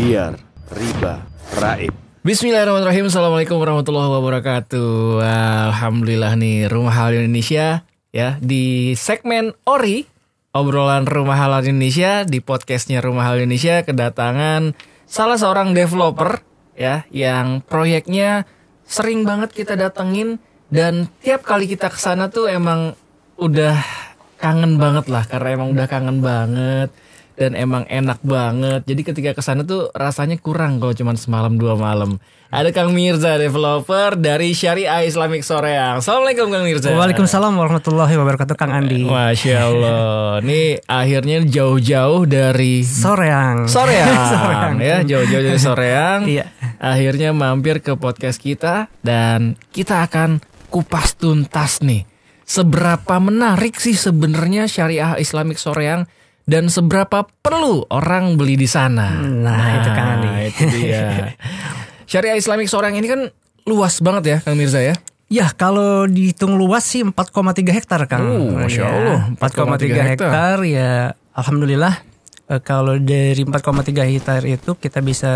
biar riba raib. Bismillahirrahmanirrahim. Assalamualaikum warahmatullahi wabarakatuh. Alhamdulillah nih Rumah Halal Indonesia ya, di segmen Ori, obrolan Rumah Halal Indonesia, di podcastnya Rumah Halal Indonesia kedatangan salah seorang developer ya, yang proyeknya sering banget kita datengin, dan tiap kali kita kesana tuh emang udah kangen banget lah, karena emang udah kangen banget dan emang enak banget. Jadi ketika kesana tuh rasanya kurang kalau cuma semalam 2 malam. Ada Kang Mirza, developer dari Syariah Islamic Soreang. Assalamualaikum Kang Mirza. Waalaikumsalam warahmatullahi wabarakatuh Kang Andi. Masya Allah. Nih akhirnya jauh-jauh dari Soreang ya, jauh-jauh dari Soreang. Iya. Akhirnya mampir ke podcast kita, dan kita akan kupas tuntas nih, seberapa menarik sih sebenarnya Syariah Islamic Soreang, dan seberapa perlu orang beli di sana. Nah, itu Kang Andi. Itu dia. Syariah Islamic Soreang ini kan luas banget ya Kang Mirza ya. Ya, kalau dihitung luas sih 4,3 hektar Kang. Masya Allah, 4,3 hektar ya, alhamdulillah. Kalau dari 4,3 hektar itu kita bisa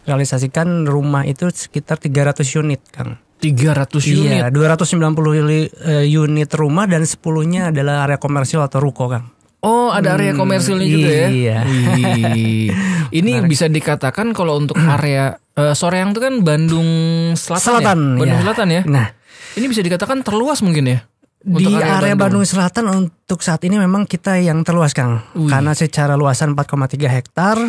realisasikan rumah itu sekitar 300 unit Kang. 300 unit? Iya, 290 unit rumah, dan 10-nya adalah area komersial atau ruko Kang. Oh, ada area komersilnya juga ya? Iya. Wih. Ini bisa dikatakan kalau untuk area Soreang itu kan Bandung Selatan ya? Bandung Selatan ya? Nah, ini bisa dikatakan terluas mungkin ya? Di area Bandung Selatan untuk saat ini memang kita yang terluas Kang. Karena secara luasan 4,3 hektar,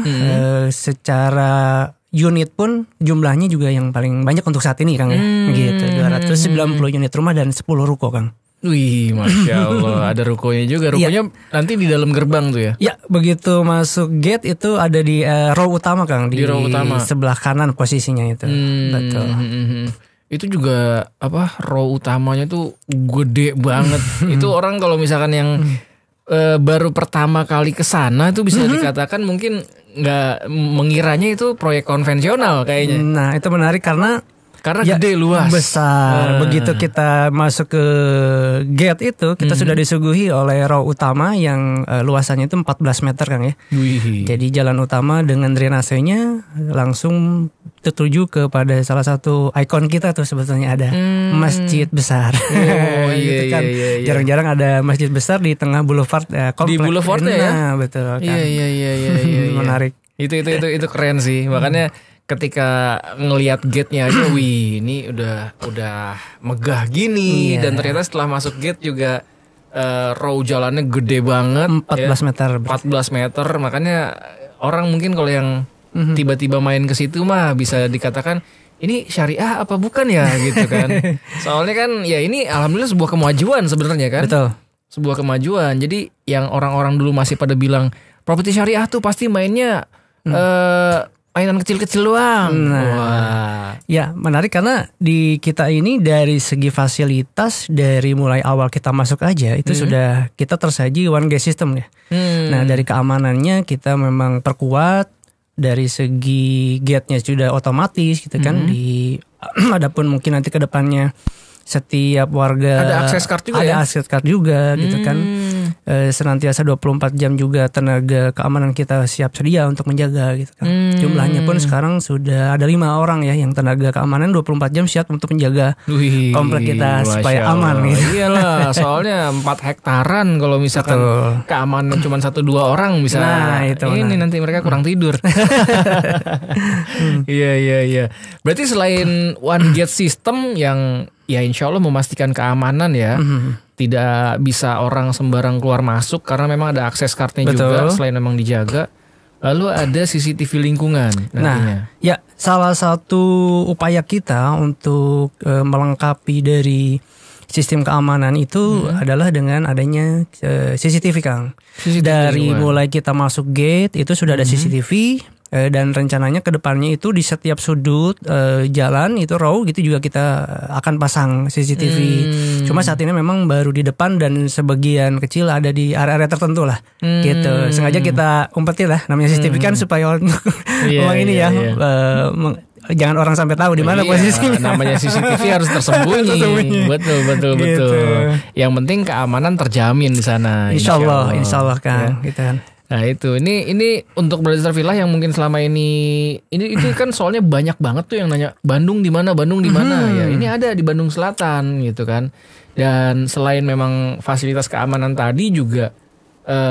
secara unit pun jumlahnya juga yang paling banyak untuk saat ini Kang ya. Gitu, 290 unit rumah dan 10 ruko Kang. Wih, Masya Allah. Ada rukonya juga. Rukonya nanti di dalam gerbang tuh ya? Ya, begitu masuk gate itu ada di row utama Kang. Di row utama, sebelah kanan posisinya itu. Betul. Itu juga row utamanya tuh gede banget. Itu orang kalau misalkan yang baru pertama kali kesana itu bisa dikatakan mungkin nggak mengiranya itu proyek konvensional kayaknya. Nah, itu menarik karena gede, luas, besar. Begitu kita masuk ke gate itu, kita sudah disuguhi oleh row utama yang luasannya itu 14 meter Kang ya. Wih. Jadi jalan utama dengan drainasenya langsung tertuju kepada salah satu ikon kita tuh, sebetulnya ada masjid besar. Oh gitu kan. iya. Jarang-jarang ada masjid besar di tengah boulevard kompleks. Di boulevardnya ya? Betul kan. Iya. Menarik. Itu keren sih. Makanya ketika ngelihat gate-nya aja, wih, ini udah megah gini. Dan ternyata setelah masuk gate juga row jalannya gede banget, 14 meter. 14 meter. Makanya orang mungkin kalau yang tiba-tiba main ke situ mah bisa dikatakan ini syariah apa bukan ya gitu kan. Soalnya kan ya ini alhamdulillah sebuah kemajuan sebenarnya kan. Betul. Sebuah kemajuan. Jadi yang orang-orang dulu masih pada bilang properti syariah tuh pasti mainnya mainan kecil-kecil doang. Wah. Ya, menarik karena di kita ini dari segi fasilitas, dari mulai awal kita masuk aja itu sudah kita tersaji one gate system ya. Nah, dari keamanannya kita memang perkuat, dari segi gate-nya sudah otomatis gitu kan. Adapun mungkin nanti ke depannya setiap warga ada akses card juga, akses card juga gitu kan. Senantiasa 24 jam juga tenaga keamanan kita siap sedia untuk menjaga gitu kan. Jumlahnya pun sekarang sudah ada 5 orang ya yang tenaga keamanan 24 jam siap untuk menjaga komplek kita supaya aman gitu. Iyalah, soalnya 4 hektaran kalau misalkan keamanan cuma 1-2 orang bisa. Nah, itu ini nanti mereka kurang tidur. Iya. Berarti selain one gate system yang ya insya Allah memastikan keamanan ya, tidak bisa orang sembarang keluar masuk karena memang ada akses cardnya juga selain memang dijaga. Lalu ada CCTV lingkungan nantinya. Nah, ya salah satu upaya kita untuk melengkapi dari sistem keamanan itu adalah dengan adanya CCTV Kang. Dari mulai kita masuk gate itu sudah ada CCTV. Dan rencananya ke depannya itu di setiap sudut jalan itu row gitu juga kita akan pasang CCTV. Cuma saat ini memang baru di depan dan sebagian kecil ada di area-area tertentu lah. Gitu. Sengaja kita umpetin lah namanya CCTV kan supaya jangan orang sampai tahu di mana posisinya. Namanya CCTV harus tersembunyi. Betul. Gitu. Yang penting keamanan terjamin di sana. Insya Allah kan. Ya. Gitu kan. Nah itu ini untuk Brother Villa yang mungkin selama ini itu kan soalnya banyak banget tuh yang nanya Bandung di mana ya ini ada di Bandung Selatan gitu kan. Dan selain memang fasilitas keamanan tadi juga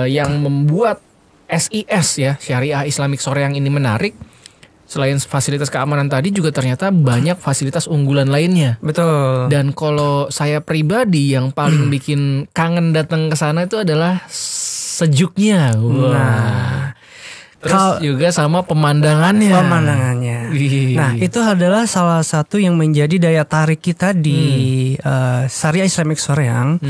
yang membuat SIS ya Syariah Islamic Soreang ini menarik. Selain fasilitas keamanan tadi juga ternyata banyak fasilitas unggulan lainnya. Betul. Dan kalau saya pribadi yang paling bikin kangen datang ke sana itu adalah sejuknya. Wah. Nah, terus juga sama pemandangannya. Nah, itu adalah salah satu yang menjadi daya tarik kita di Syariah Islamic Soreang.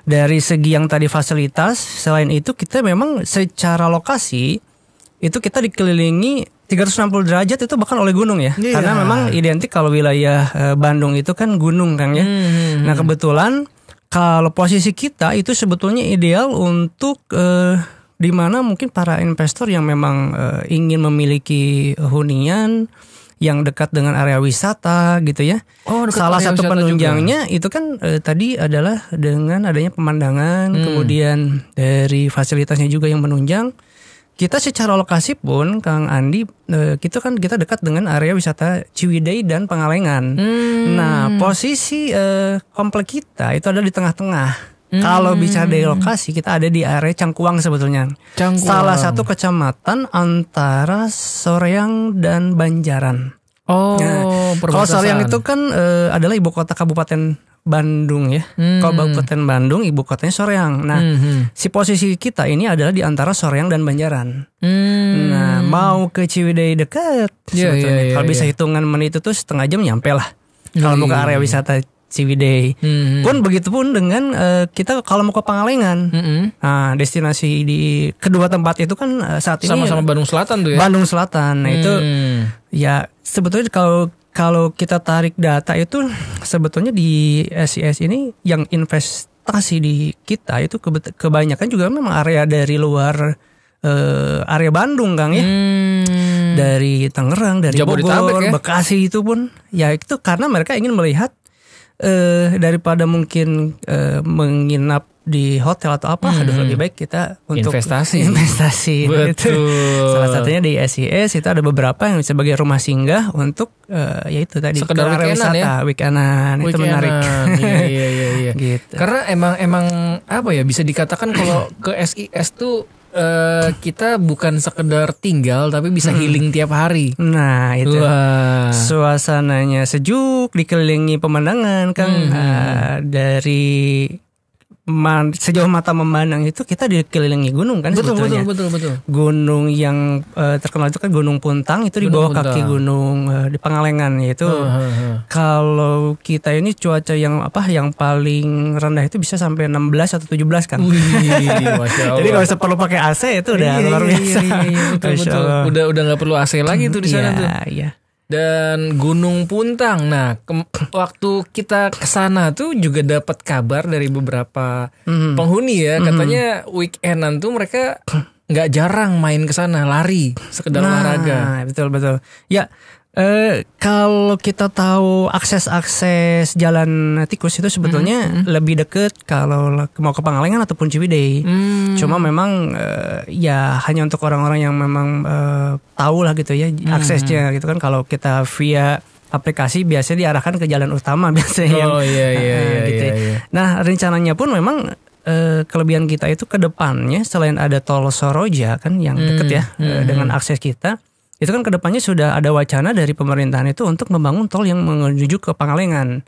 Dari segi yang tadi fasilitas, selain itu kita memang secara lokasi itu kita dikelilingi 360 derajat itu bahkan oleh gunung ya. Karena memang identik kalau wilayah Bandung itu kan gunung kan ya. Nah, kebetulan kalau posisi kita itu sebetulnya ideal untuk di mana mungkin para investor yang memang ingin memiliki hunian yang dekat dengan area wisata gitu ya. Salah satu penunjangnya juga. Itu kan tadi adalah dengan adanya pemandangan, kemudian dari fasilitasnya juga yang menunjang. Kita secara lokasi pun Kang Andi kita dekat dengan area wisata Ciwidey dan Pangalengan. Nah, posisi komplek kita itu ada di tengah-tengah. Kalau bicara dari lokasi kita ada di area Cangkuang sebetulnya. Salah satu kecamatan antara Soreang dan Banjaran. Kalau Soreang itu kan adalah ibu kota Kabupaten Bandung ya. Kabupaten Bandung ibu kotanya Soreang. Nah, si posisi kita ini adalah di antara Soreang dan Banjaran. Nah, mau ke Ciwidey dekat sebetulnya. Kalau bisa hitungan menit itu setengah jam nyampe lah. Kalau mau ke area wisata Ciwidey. Pun begitupun dengan kita kalau mau ke Pangalengan. Nah, destinasi di kedua tempat itu kan saat ini sama-sama Bandung Selatan tuh ya. Bandung Selatan. Nah, itu ya sebetulnya kalau kita tarik data itu sebetulnya di SIS ini yang investasi di kita itu kebanyakan juga memang area dari luar area Bandung Kang ya. Dari Tangerang, dari Bogor, ya? Bekasi itu pun ya itu karena mereka ingin melihat daripada mungkin menginap di hotel atau apa, lebih baik kita untuk investasi betul. Salah satunya di SIS itu ada beberapa yang sebagai rumah singgah untuk yaitu tadi sekedar weekendan itu menarik. Iya. Gitu. Karena emang apa ya bisa dikatakan kalau ke SIS tuh kita bukan sekedar tinggal tapi bisa healing tiap hari. Nah itu suasananya sejuk, dikelilingi pemandangan Kang. Dari sejauh mata memandang itu kita dikelilingi gunung kan sebetulnya. Betul. Gunung yang terkenal itu kan Gunung Puntang itu di bawah kaki gunung di Pangalengan yaitu. Kalau kita ini cuaca yang paling rendah itu bisa sampai 16 atau 17 kan. Masya Allah. Jadi kalau perlu pakai AC itu udah luar biasa. Betul. Udah nggak perlu AC lagi tuh di sana tuh. Iya. Dan Gunung Puntang. Nah, waktu kita kesana tuh juga dapat kabar dari beberapa penghuni ya, katanya weekendan tuh mereka nggak jarang main kesana, lari, sekedar olahraga. Betul. Ya, kalau kita tahu akses jalan tikus itu sebetulnya lebih deket kalau mau ke Pangalengan ataupun Ciwidey. Cuma memang ya hanya untuk orang-orang yang memang tahu lah gitu ya aksesnya gitu kan. Kalau kita via aplikasi biasanya diarahkan ke jalan utama biasanya. Gitu. Iya. Nah rencananya pun memang kelebihan kita itu ke depannya selain ada tol Soroja kan yang deket ya dengan akses kita. Itu kan kedepannya sudah ada wacana dari pemerintahan itu untuk membangun tol yang menuju ke Pangalengan.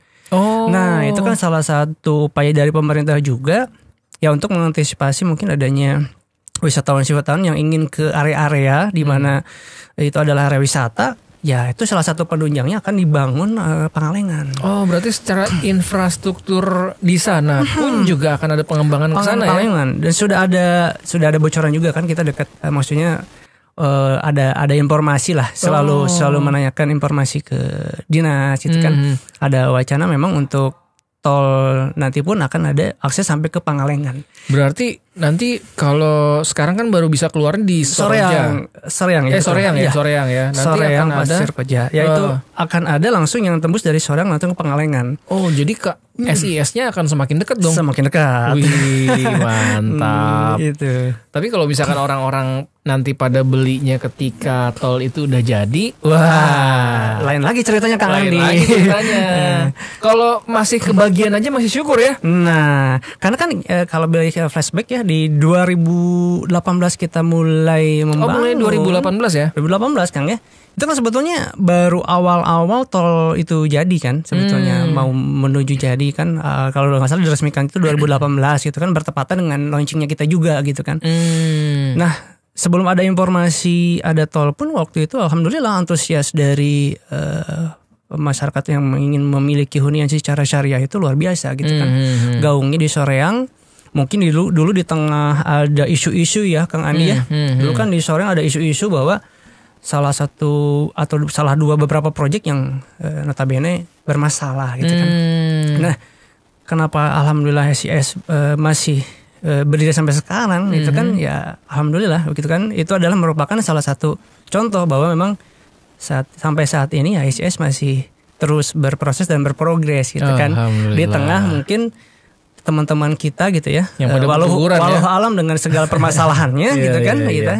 Nah itu kan salah satu upaya dari pemerintah juga ya untuk mengantisipasi mungkin adanya wisatawan yang ingin ke area-area di mana itu adalah area wisata. Ya itu salah satu penunjangnya akan dibangun Pangalengan. Berarti secara infrastruktur di sana pun juga akan ada pengembangan ke sana ya. Pangalengan dan sudah ada bocoran juga kan kita dekat maksudnya. Ada informasi lah selalu menanyakan informasi ke dinas itu kan ada wacana memang untuk tol nanti pun akan ada akses sampai ke Pangalengan. Berarti nanti kalau sekarang kan baru bisa keluarin di Soreang ya. Soreang ya. Nanti Soreang akan ada Pasir Koja. Ya itu akan ada langsung yang tembus dari Soreang langsung ke Pangalengan. Oh, jadi SIS-nya akan semakin dekat dong. Semakin dekat. Wih, mantap. Gitu. Tapi kalau misalkan orang-orang nanti pada belinya ketika tol itu udah jadi, wah, lain lagi ceritanya Kang Andi. Lain lagi ceritanya. Kalau masih kebagian aja masih syukur ya. Nah, karena kan kalau beli flashback ya di 2018 kita mulai membangun. Oh, mulai 2018 ya? 2018 Kang ya. Itu kan sebetulnya baru awal-awal tol itu jadi kan sebetulnya mau menuju jadi kan kalau nggak salah diresmikan itu 2018 gitu kan bertepatan dengan launchingnya kita juga gitu kan. Nah sebelum ada informasi ada tol pun waktu itu alhamdulillah antusias dari masyarakat yang ingin memiliki hunian secara syariah itu luar biasa gitu kan. Gaungnya di Soreang. Mungkin dulu di tengah ada isu-isu ya Kang Andi ya. Dulu kan di Soreang ada isu-isu bahwa salah satu atau salah dua beberapa proyek yang notabene bermasalah gitu kan. Nah, kenapa alhamdulillah SIS masih berdiri sampai sekarang itu kan ya alhamdulillah begitu kan. Itu adalah merupakan salah satu contoh bahwa memang sampai saat ini ya SIS masih terus berproses dan berprogres gitu kan. Di tengah mungkin teman-teman kita gitu ya, walau alam dengan segala permasalahannya gitu kan, gitu.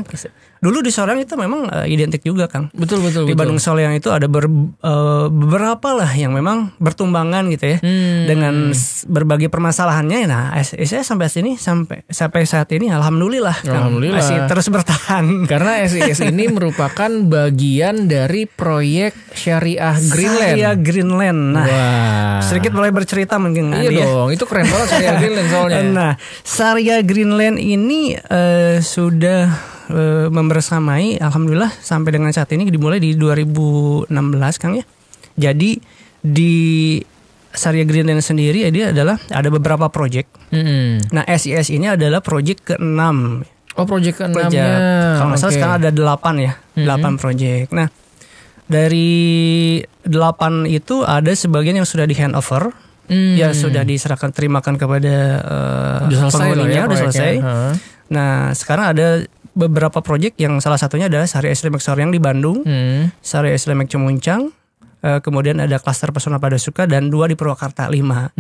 Dulu di Soreang itu memang identik juga Kang. Betul. Di Bandung Soreang itu ada beberapa lah yang memang bertumbangan gitu ya, dengan berbagai permasalahannya. Nah, SIS sampai saat ini alhamdulillah Kang, masih terus bertahan. Karena SIS ini merupakan bagian dari proyek Syariah Greenland. Syariah Greenland. Nah, sedikit mulai bercerita mungkin. Iya dong, itu keren banget Syariah Greenland soalnya. Nah, Syariah Greenland ini sudah membersamai alhamdulillah sampai dengan saat ini dimulai di 2016 Kang ya. Jadi di Syariah Greenland sendiri dia adalah ada beberapa proyek. Nah, SIS ini adalah proyek ke-6. Oh, proyek ke-6-nya. Kalau nggak salah sekarang ada 8 ya. 8 proyek. Nah, dari 8 itu ada sebagian yang sudah di handover. Ya sudah diserahkan terimakan kepada penghuninya, udah selesai. Nah, sekarang ada beberapa proyek yang salah satunya adalah Syariah Islamic Soreang di Bandung, Syariah Islamic Cumuncang, kemudian ada klaster Pesona Padasuka dan 2 di Purwakarta 5.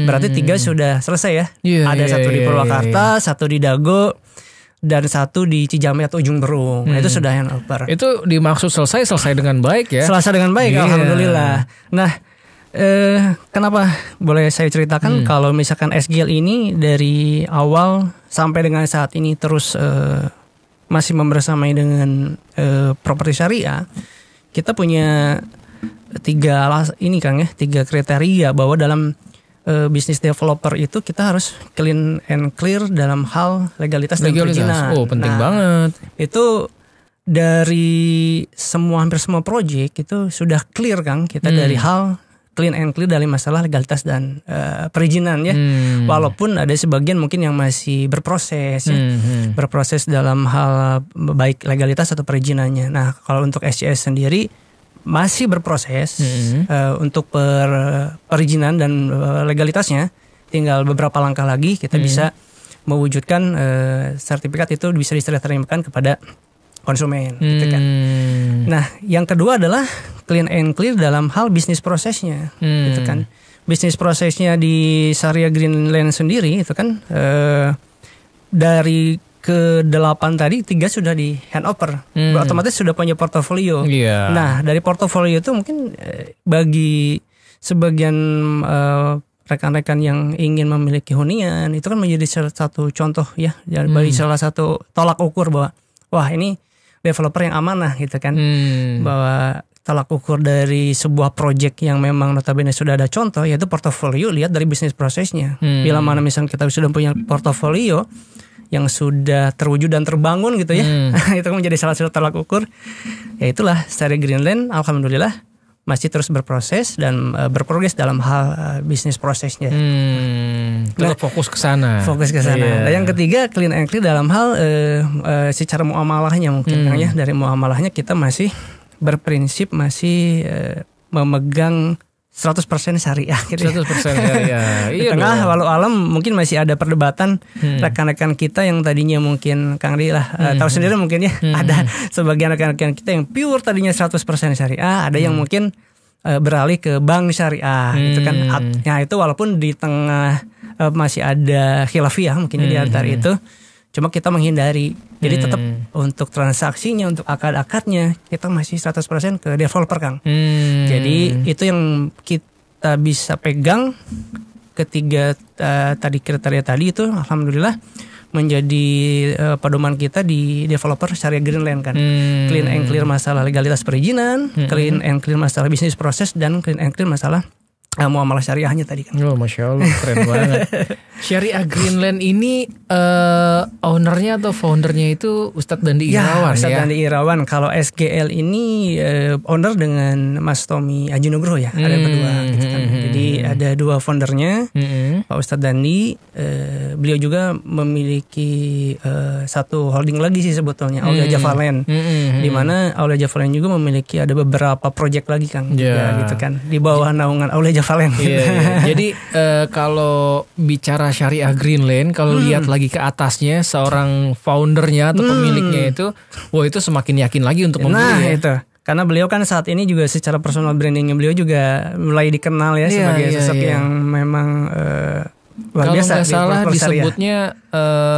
Berarti 3 sudah selesai ya. Ada 1 di Purwakarta, 1 di Dago, dan 1 di Cijame atau Ujung Berung. Nah, itu sudah handover. Itu dimaksud selesai dengan baik ya. Selesai dengan baik, alhamdulillah. Nah, kenapa boleh saya ceritakan kalau misalkan SGL ini dari awal sampai dengan saat ini terus masih membersamai dengan properti syariah, kita punya 3 kriteria bahwa dalam bisnis developer itu kita harus clean and clear dalam hal legalitas dan perizinan. Oh, penting banget. Itu dari hampir semua proyek itu sudah clear Kang, kita dari hal clean and clear dari masalah legalitas dan perizinan ya. Walaupun ada sebagian mungkin yang masih berproses ya. Berproses dalam hal baik legalitas atau perizinannya. Nah, kalau untuk SIS sendiri masih berproses untuk perizinan dan legalitasnya. Tinggal beberapa langkah lagi kita bisa mewujudkan sertifikat itu bisa diserahkan kepada konsumen gitu kan. Nah, yang kedua adalah clean and clear dalam hal bisnis prosesnya gitu kan. Bisnis prosesnya di Syariah Greenland sendiri itu kan dari ke-8 tadi 3 sudah di handover. Otomatis sudah punya portofolio. Nah, dari portofolio itu mungkin bagi sebagian rekan-rekan yang ingin memiliki hunian itu kan menjadi salah satu contoh ya, bagi salah satu tolak ukur bahwa wah ini developer yang amanah gitu kan. Bahwa tolak ukur dari sebuah proyek yang memang notabene sudah ada contoh yaitu portofolio, lihat dari bisnis prosesnya. Bila mana misalnya kita sudah punya portofolio yang sudah terwujud dan terbangun gitu ya, itu menjadi salah satu tolak ukur. Ya itulah Syariah Greenland alhamdulillah masih terus berproses dan berprogres dalam hal bisnis prosesnya. Tetap fokus ke sana. Nah, yang ketiga clean and clear dalam hal secara muamalahnya mungkin ya. Dari muamalahnya kita masih berprinsip masih memegang 100% syariah gitu. 100% syariah. Di tengah walau alam mungkin masih ada perdebatan rekan-rekan kita yang tadinya mungkin Kang Ri lah tahu sendiri mungkin ya, ada sebagian rekan-rekan kita yang pure tadinya 100% syariah, ada yang mungkin beralih ke bank syariah gitu kan. Ya itu walaupun di tengah masih ada khilafiyah mungkin di antara itu, cuma kita menghindari. Jadi tetap untuk transaksinya, untuk akad-akadnya kita masih 100% ke developer Kang. Jadi itu yang kita bisa pegang ketiga tadi kriteria tadi itu alhamdulillah menjadi pedoman kita di developer syariah Greenland kan. Clean and clear masalah legalitas perizinan, clean and clear masalah bisnis proses, dan clean and clear masalah muamalah syariahnya tadi kan. Oh, Masya Allah, keren banget. Syariah Greenland ini ownernya atau foundernya itu Ustadz Dandi Irawan ya? Ustadz Dandi Irawan. Kalau SGL ini owner dengan Mas Tommy Aji Nugroho ya. Ada berdua gitu kan. Jadi ada dua foundernya, Pak Ustadz Dandi. Beliau juga memiliki satu holding lagi sih sebetulnya, Aulia Javaland. Di mana Aulia Javaland juga memiliki ada beberapa project lagi Kang. Ya, gitu kan. Di bawah naungan Aulia Javaland. Jadi kalau bicara syariah Greenland, kalau lihat lagi ke atasnya seorang foundernya atau pemiliknya itu, wah itu semakin yakin lagi untuk membeli. Nah itu, karena beliau kan saat ini juga secara personal brandingnya beliau juga mulai dikenal ya sebagai sosok yang memang luar kalau biasa. Kalau nggak salah disebutnya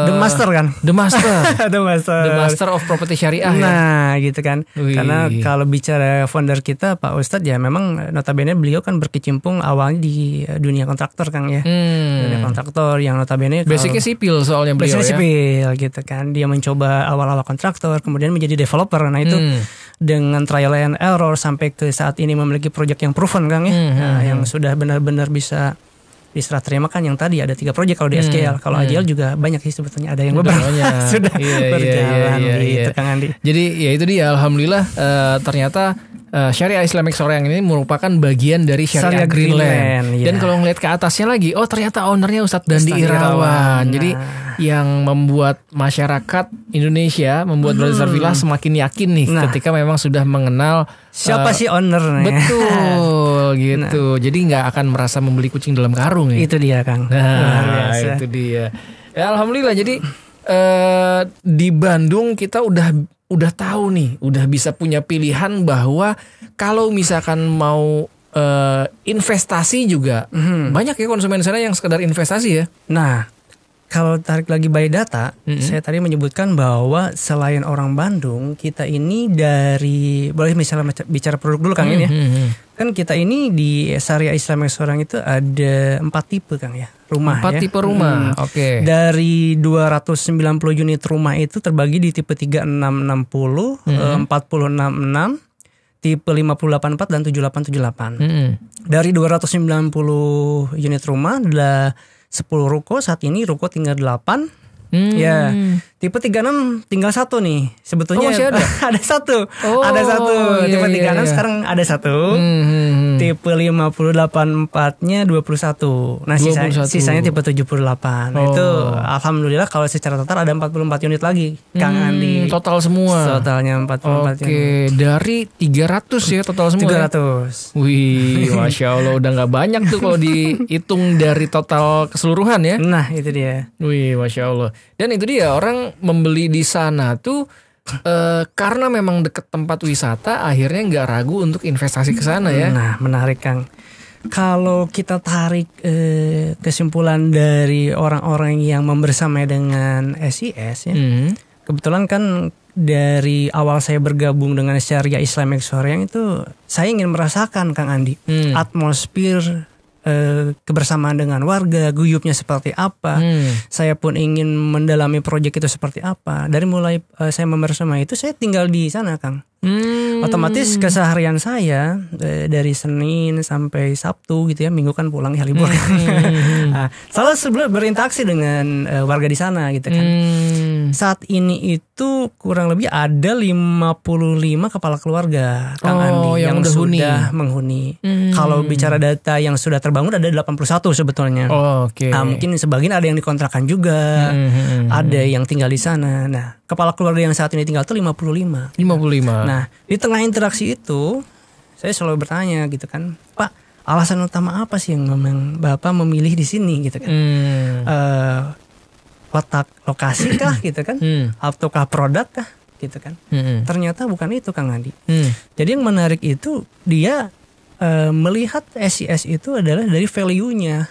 The Master kan? The Master. The Master of Property Syariah. Nah gitu kan. Karena kalau bicara founder kita Pak Ustadz ya memang notabene beliau kan berkecimpung awalnya di dunia kontraktor Kang ya. Dunia kontraktor yang notabene basicnya sipil soalnya beliau ya. Sipil gitu kan. Dia mencoba awal-awal kontraktor kemudian menjadi developer. Nah itu dengan trial and error sampai ke saat ini memiliki proyek yang proven Kang ya. Nah, yang sudah benar-benar bisa diserah terima kan yang tadi ada 3 proyek kalau di SGL. Kalau AJL juga banyak sih sebetulnya, ada yang beberapa sudah berjalan gitu Kang Andi. Jadi ya itu dia, alhamdulillah ternyata Syariah Islamic Soreang ini merupakan bagian dari Syariah Greenland. Dan kalau ngeliat ke atasnya lagi, oh ternyata ownernya Ustadz Dandi Irawan. Jadi yang membuat masyarakat Indonesia, membuat Brother Villa semakin yakin nih ketika memang sudah mengenal siapa sih ownernya. Betul gitu. Jadi nggak akan merasa membeli kucing dalam karung ya. Itu dia Kang. Nah, itu dia. Ya, alhamdulillah. Jadi di Bandung kita udah tahu nih, udah bisa punya pilihan bahwa kalau misalkan mau investasi juga banyak ya konsumen sana yang sekedar investasi ya. Nah, kalau tarik lagi by data, saya tadi menyebutkan bahwa selain orang Bandung, kita ini dari, boleh misalnya bicara produk dulu Kang ini ya. Kan kita ini di Syariah Islamic Soreang itu ada 4 tipe Kang ya, rumah 4 tipe rumah, oke. Dari 290 unit rumah itu terbagi di tipe 3660, 4066, tipe 584 dan 7878. Dari 290 unit rumah adalah 10 ruko, saat ini ruko tinggal 8. Ya, tipe 36 tinggal 1 nih. Sebetulnya ada 1. Ada 1. Tipe 36 sekarang ada 1. Tipe 584-nya 21. Nah, sisanya tipe 78. Nah, itu alhamdulillah kalau secara total ada 44 unit lagi Kang Andi. Total semua. Totalnya 44 unit. Oke, dari 300 ya total semua. 300. Wih, Masya Allah, udah gak banyak tuh kalau dihitung dari total keseluruhan ya. Nah, itu dia. Wih, Masya Allah. Dan itu dia, orang membeli di sana tuh karena memang deket tempat wisata, akhirnya nggak ragu untuk investasi ke sana ya. Nah, menarik Kang. Kalau kita tarik kesimpulan dari orang-orang yang membersamai dengan SIS ya, kebetulan kan dari awal saya bergabung dengan Syariah Islamic Soreang itu, saya ingin merasakan Kang Andi atmosfer kebersamaan dengan warga, guyupnya seperti apa. Saya pun ingin mendalami proyek itu seperti apa. Dari mulai saya membersamai itu, saya tinggal di sana Kang. Otomatis keseharian saya dari Senin sampai Sabtu gitu ya, Minggu kan pulang ya libur. Nah, selalu sebelum berinteraksi dengan warga di sana gitu kan. Saat ini itu kurang lebih ada 55 kepala keluarga Kang Andi yang sudah menghuni. Kalau bicara data yang sudah terbangun ada 81 sebetulnya. Nah, mungkin sebagian ada yang dikontrakan juga, ada yang tinggal di sana. Nah, kepala keluarga yang saat ini tinggal itu 55. Nah, di tengah interaksi itu saya selalu bertanya gitu kan, Pak, alasan utama apa sih yang memang Bapak memilih di sini gitu kan? Letak lokasi kah gitu kan? Ataukah produk kah gitu kan? Ternyata bukan itu Kang Andi. Jadi yang menarik itu dia melihat SIS itu adalah dari value-nya.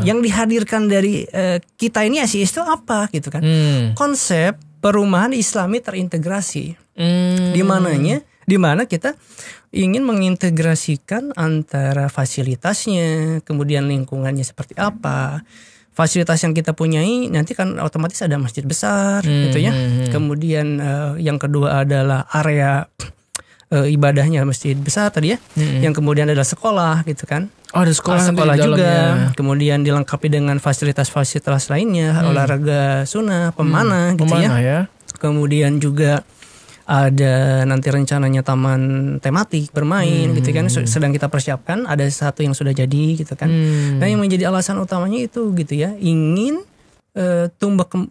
Yang dihadirkan dari kita ini SIS itu apa gitu kan? Konsep perumahan Islami terintegrasi. Di mana kita ingin mengintegrasikan antara fasilitasnya, kemudian lingkungannya seperti apa. Fasilitas yang kita punyai nanti kan otomatis ada masjid besar gitu ya. Kemudian yang kedua adalah area ibadahnya masjid besar tadi ya. Yang kemudian adalah sekolah gitu kan. Oh, ada sekolah juga. Kemudian dilengkapi dengan fasilitas-fasilitas lainnya, olahraga sunnah, pemanah gitu ya. Kemudian juga ada nanti rencananya taman tematik bermain gitu kan, sedang kita persiapkan. Ada satu yang sudah jadi gitu kan. Nah yang menjadi alasan utamanya itu gitu ya, ingin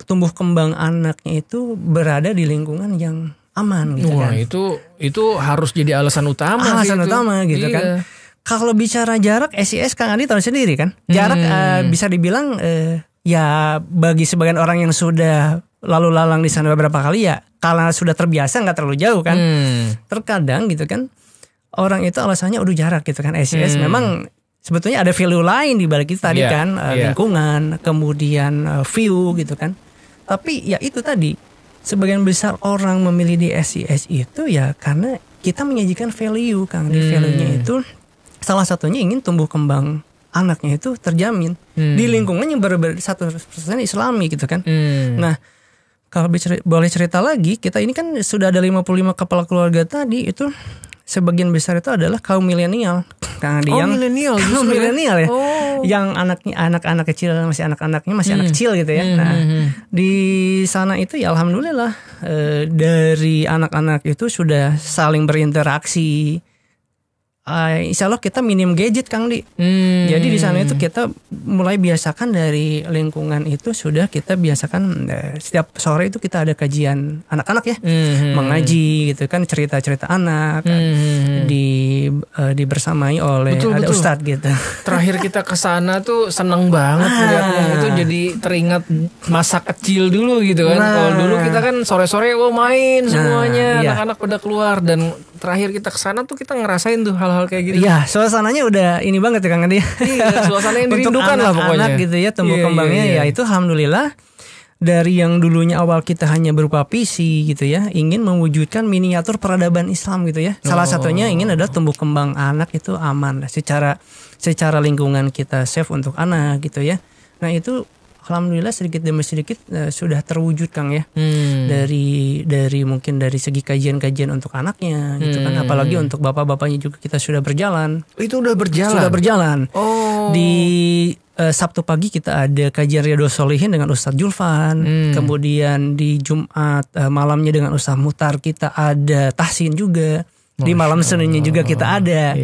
tumbuh kembang anaknya itu berada di lingkungan yang aman gitu. Wah, kan. Itu harus jadi alasan utama. Utama gitu kan. Kalau bicara jarak SIS Kang Andi tahu sendiri kan. Jarak bisa dibilang ya bagi sebagian orang yang sudah lalu lalang di sana beberapa kali ya, kalau sudah terbiasa nggak terlalu jauh kan. Terkadang gitu kan orang itu alasannya udah jarak gitu kan. SIS memang sebetulnya ada value lain di balik itu tadi kan, lingkungan, kemudian view gitu kan. Tapi ya itu tadi, sebagian besar orang memilih di SIS itu ya karena kita menyajikan value Kang. Di value-nya itu salah satunya ingin tumbuh kembang anaknya itu terjamin di lingkungan yang benar-benar 100% Islami gitu kan. Nah, kalau boleh cerita lagi, kita ini kan sudah ada 55 kepala keluarga tadi, itu sebagian besar itu adalah kaum milenial. Milenial. Kaum milenial ya. Yang anak-anak kecil masih anak kecil gitu ya. Nah, di sana itu ya alhamdulillah dari anak-anak itu sudah saling berinteraksi. Insya Allah kita minim gadget Kang Di. Jadi di sana itu kita mulai biasakan dari lingkungan itu, sudah kita biasakan setiap sore itu kita ada kajian anak-anak ya, mengaji gitu kan, cerita-cerita anak dibersamai oleh ada ustadz gitu. Terakhir kita ke sana tuh seneng banget melihatnya, itu jadi teringat masa kecil dulu gitu kan. Kalau dulu kita kan sore-sore main semuanya, anak-anak pada keluar, dan terakhir kita ke sana tuh kita ngerasain tuh hal-hal kayak gitu. Iya, suasananya udah ini banget ya Kang Andi. Iya, suasana yang dirindukan lah pokoknya. Anak gitu ya, tumbuh kembangnya ya itu alhamdulillah. Dari yang dulunya awal kita hanya berupa PC gitu ya, ingin mewujudkan miniatur peradaban Islam gitu ya. Salah satunya ingin adalah tumbuh kembang anak itu aman lah, secara lingkungan kita safe untuk anak gitu ya. Nah itu alhamdulillah sedikit demi sedikit sudah terwujud Kang ya. Dari mungkin dari segi kajian-kajian untuk anaknya gitu kan, apalagi untuk bapak-bapaknya juga kita sudah berjalan. Itu udah berjalan. Sudah berjalan. Di Sabtu pagi kita ada kajian Riyadhus Shalihin dengan Ustadz Julfan. Kemudian di Jumat malamnya dengan Ustadz Muhtar kita ada tahsin juga. Di malam Seninnya juga kita ada.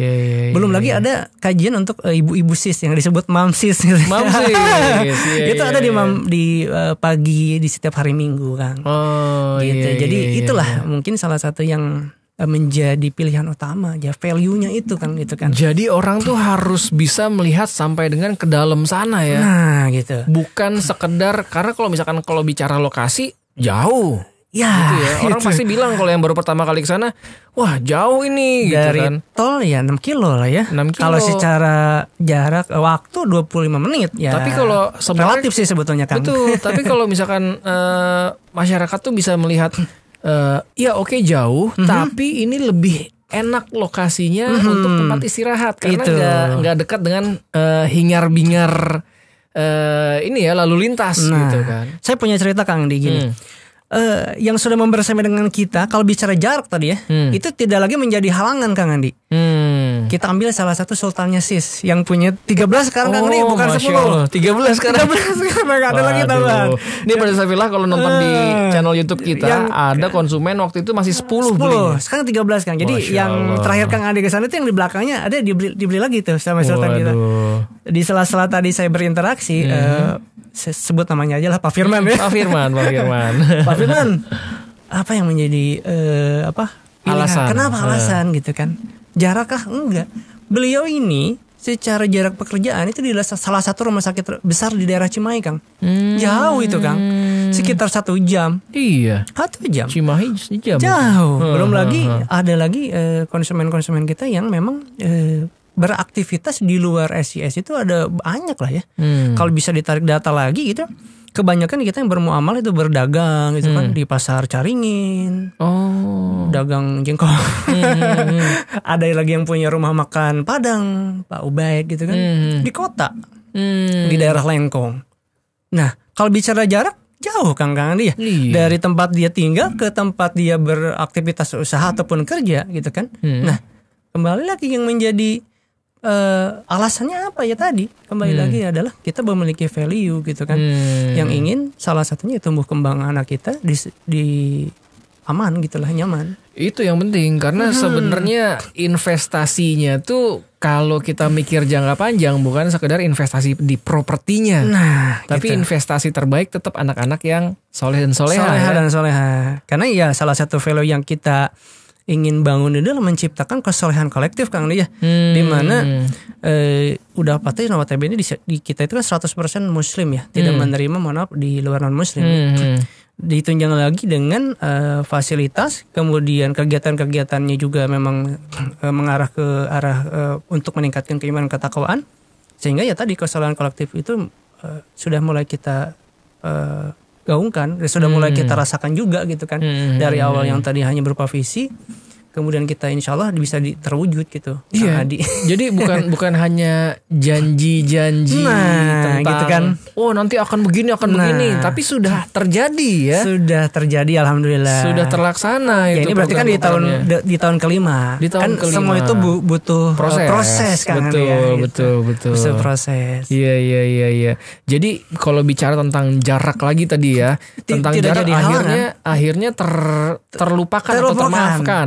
Belum lagi ada kajian untuk ibu-ibu sis yang disebut mamsis. Itu ada di pagi di setiap hari Minggu Kang. Jadi itulah mungkin salah satu yang menjadi pilihan utama ya, value-nya itu kan gitu kan. Jadi orang tuh harus bisa melihat sampai dengan ke dalam sana ya. Nah gitu. Bukan sekedar, karena kalau bicara lokasi jauh. Ya, gitu ya. Orang pasti bilang kalau yang baru pertama kali ke sana, wah jauh ini dari gitu kan. Tol ya 6 kilo lah ya. 6 kilo. Kalau secara jarak waktu 25 menit ya. Tapi kalau relatif sih sebetulnya kan. Betul, tapi kalau misalkan masyarakat tuh bisa melihat ya oke jauh, tapi ini lebih enak lokasinya untuk tempat istirahat karena nggak dekat dengan hingar-bingar ini ya lalu lintas gitu kan. Saya punya cerita Kang di gini. Yang sudah membersama dengan kita, kalau bicara jarak tadi ya, itu tidak lagi menjadi halangan Kang Andi. Kita ambil salah satu sultannya Sis yang punya 13 sekarang Kang Andi, bukan 10. 13 sekarang. 13 sekarang gak ada lagi tambahan. Ini pada Safilah kalau nonton di channel YouTube kita ada konsumen waktu itu masih 10 belinya. Sekarang 13 Kang. Jadi yang terakhir Kang Andi ke sana itu yang di belakangnya ada dibeli lagi tuh sama sultan kita. Di sela-sela tadi saya berinteraksi, sebut namanya aja lah Pak Firman ya. Pak Firman. Pak Firman, apa yang menjadi alasan? Kenapa alasan gitu kan? Jarakkah? Enggak. beliau ini secara jarak pekerjaan itu di salah satu rumah sakit besar di daerah Cimahi, Kang. Jauh itu, Kang. Sekitar 1 jam. Iya. 1 jam. Cimahi sejam. Jauh. Belum lagi ada lagi konsumen-konsumen kita yang memang beraktivitas di luar SIS itu ada banyak lah ya. Kalau bisa ditarik data lagi gitu, kebanyakan kita yang bermuamalah itu berdagang gitu kan di pasar Caringin. Dagang jengkol. Ada lagi yang punya rumah makan Padang, Pak Ubaid gitu kan. Di kota. Di daerah Lengkong. Nah, kalau bicara jarak jauh Kang dia. Iya. Dari tempat dia tinggal ke tempat dia beraktivitas usaha ataupun kerja gitu kan. Nah, kembali lagi yang menjadi alasannya apa ya tadi? Kembali lagi adalah kita memiliki value gitu kan. Yang ingin salah satunya tumbuh kembang anak kita di aman gitulah, nyaman. Itu yang penting karena sebenarnya investasinya tuh kalau kita mikir jangka panjang bukan sekedar investasi di propertinya. Nah, tapi gitu. investasi terbaik tetap anak-anak yang soleh dan soleha. Soleha Ya? dan soleha. Karena ya salah satu value yang kita ingin bangun itu adalah menciptakan kesolehan kolektif Kang dia. Di mana udah pasti notabene di kita itu kan 100% muslim ya, tidak menerima di luar non muslim. Ditunjang lagi dengan fasilitas, kemudian kegiatan-kegiatannya juga memang mengarah ke arah untuk meningkatkan keimanan ketakwaan, sehingga ya tadi kesolehan kolektif itu sudah mulai kita gaungkan, sudah mulai kita rasakan juga gitu kan. Dari awal yang tadi hanya berupa visi, kemudian kita insya Allah bisa terwujud gitu. Iya. Jadi bukan hanya janji-janji tentang gitu kan. Oh nanti akan begini begini, tapi sudah terjadi ya. Sudah terjadi alhamdulillah. Sudah terlaksana ya, itu. ini berarti kan di tahun kelima. Di tahun kan kelima. Semua itu butuh proses kan. Betul. Butuh proses. Iya. Jadi kalau bicara tentang jarak lagi tadi ya, tentang jarak akhirnya terlupakan atau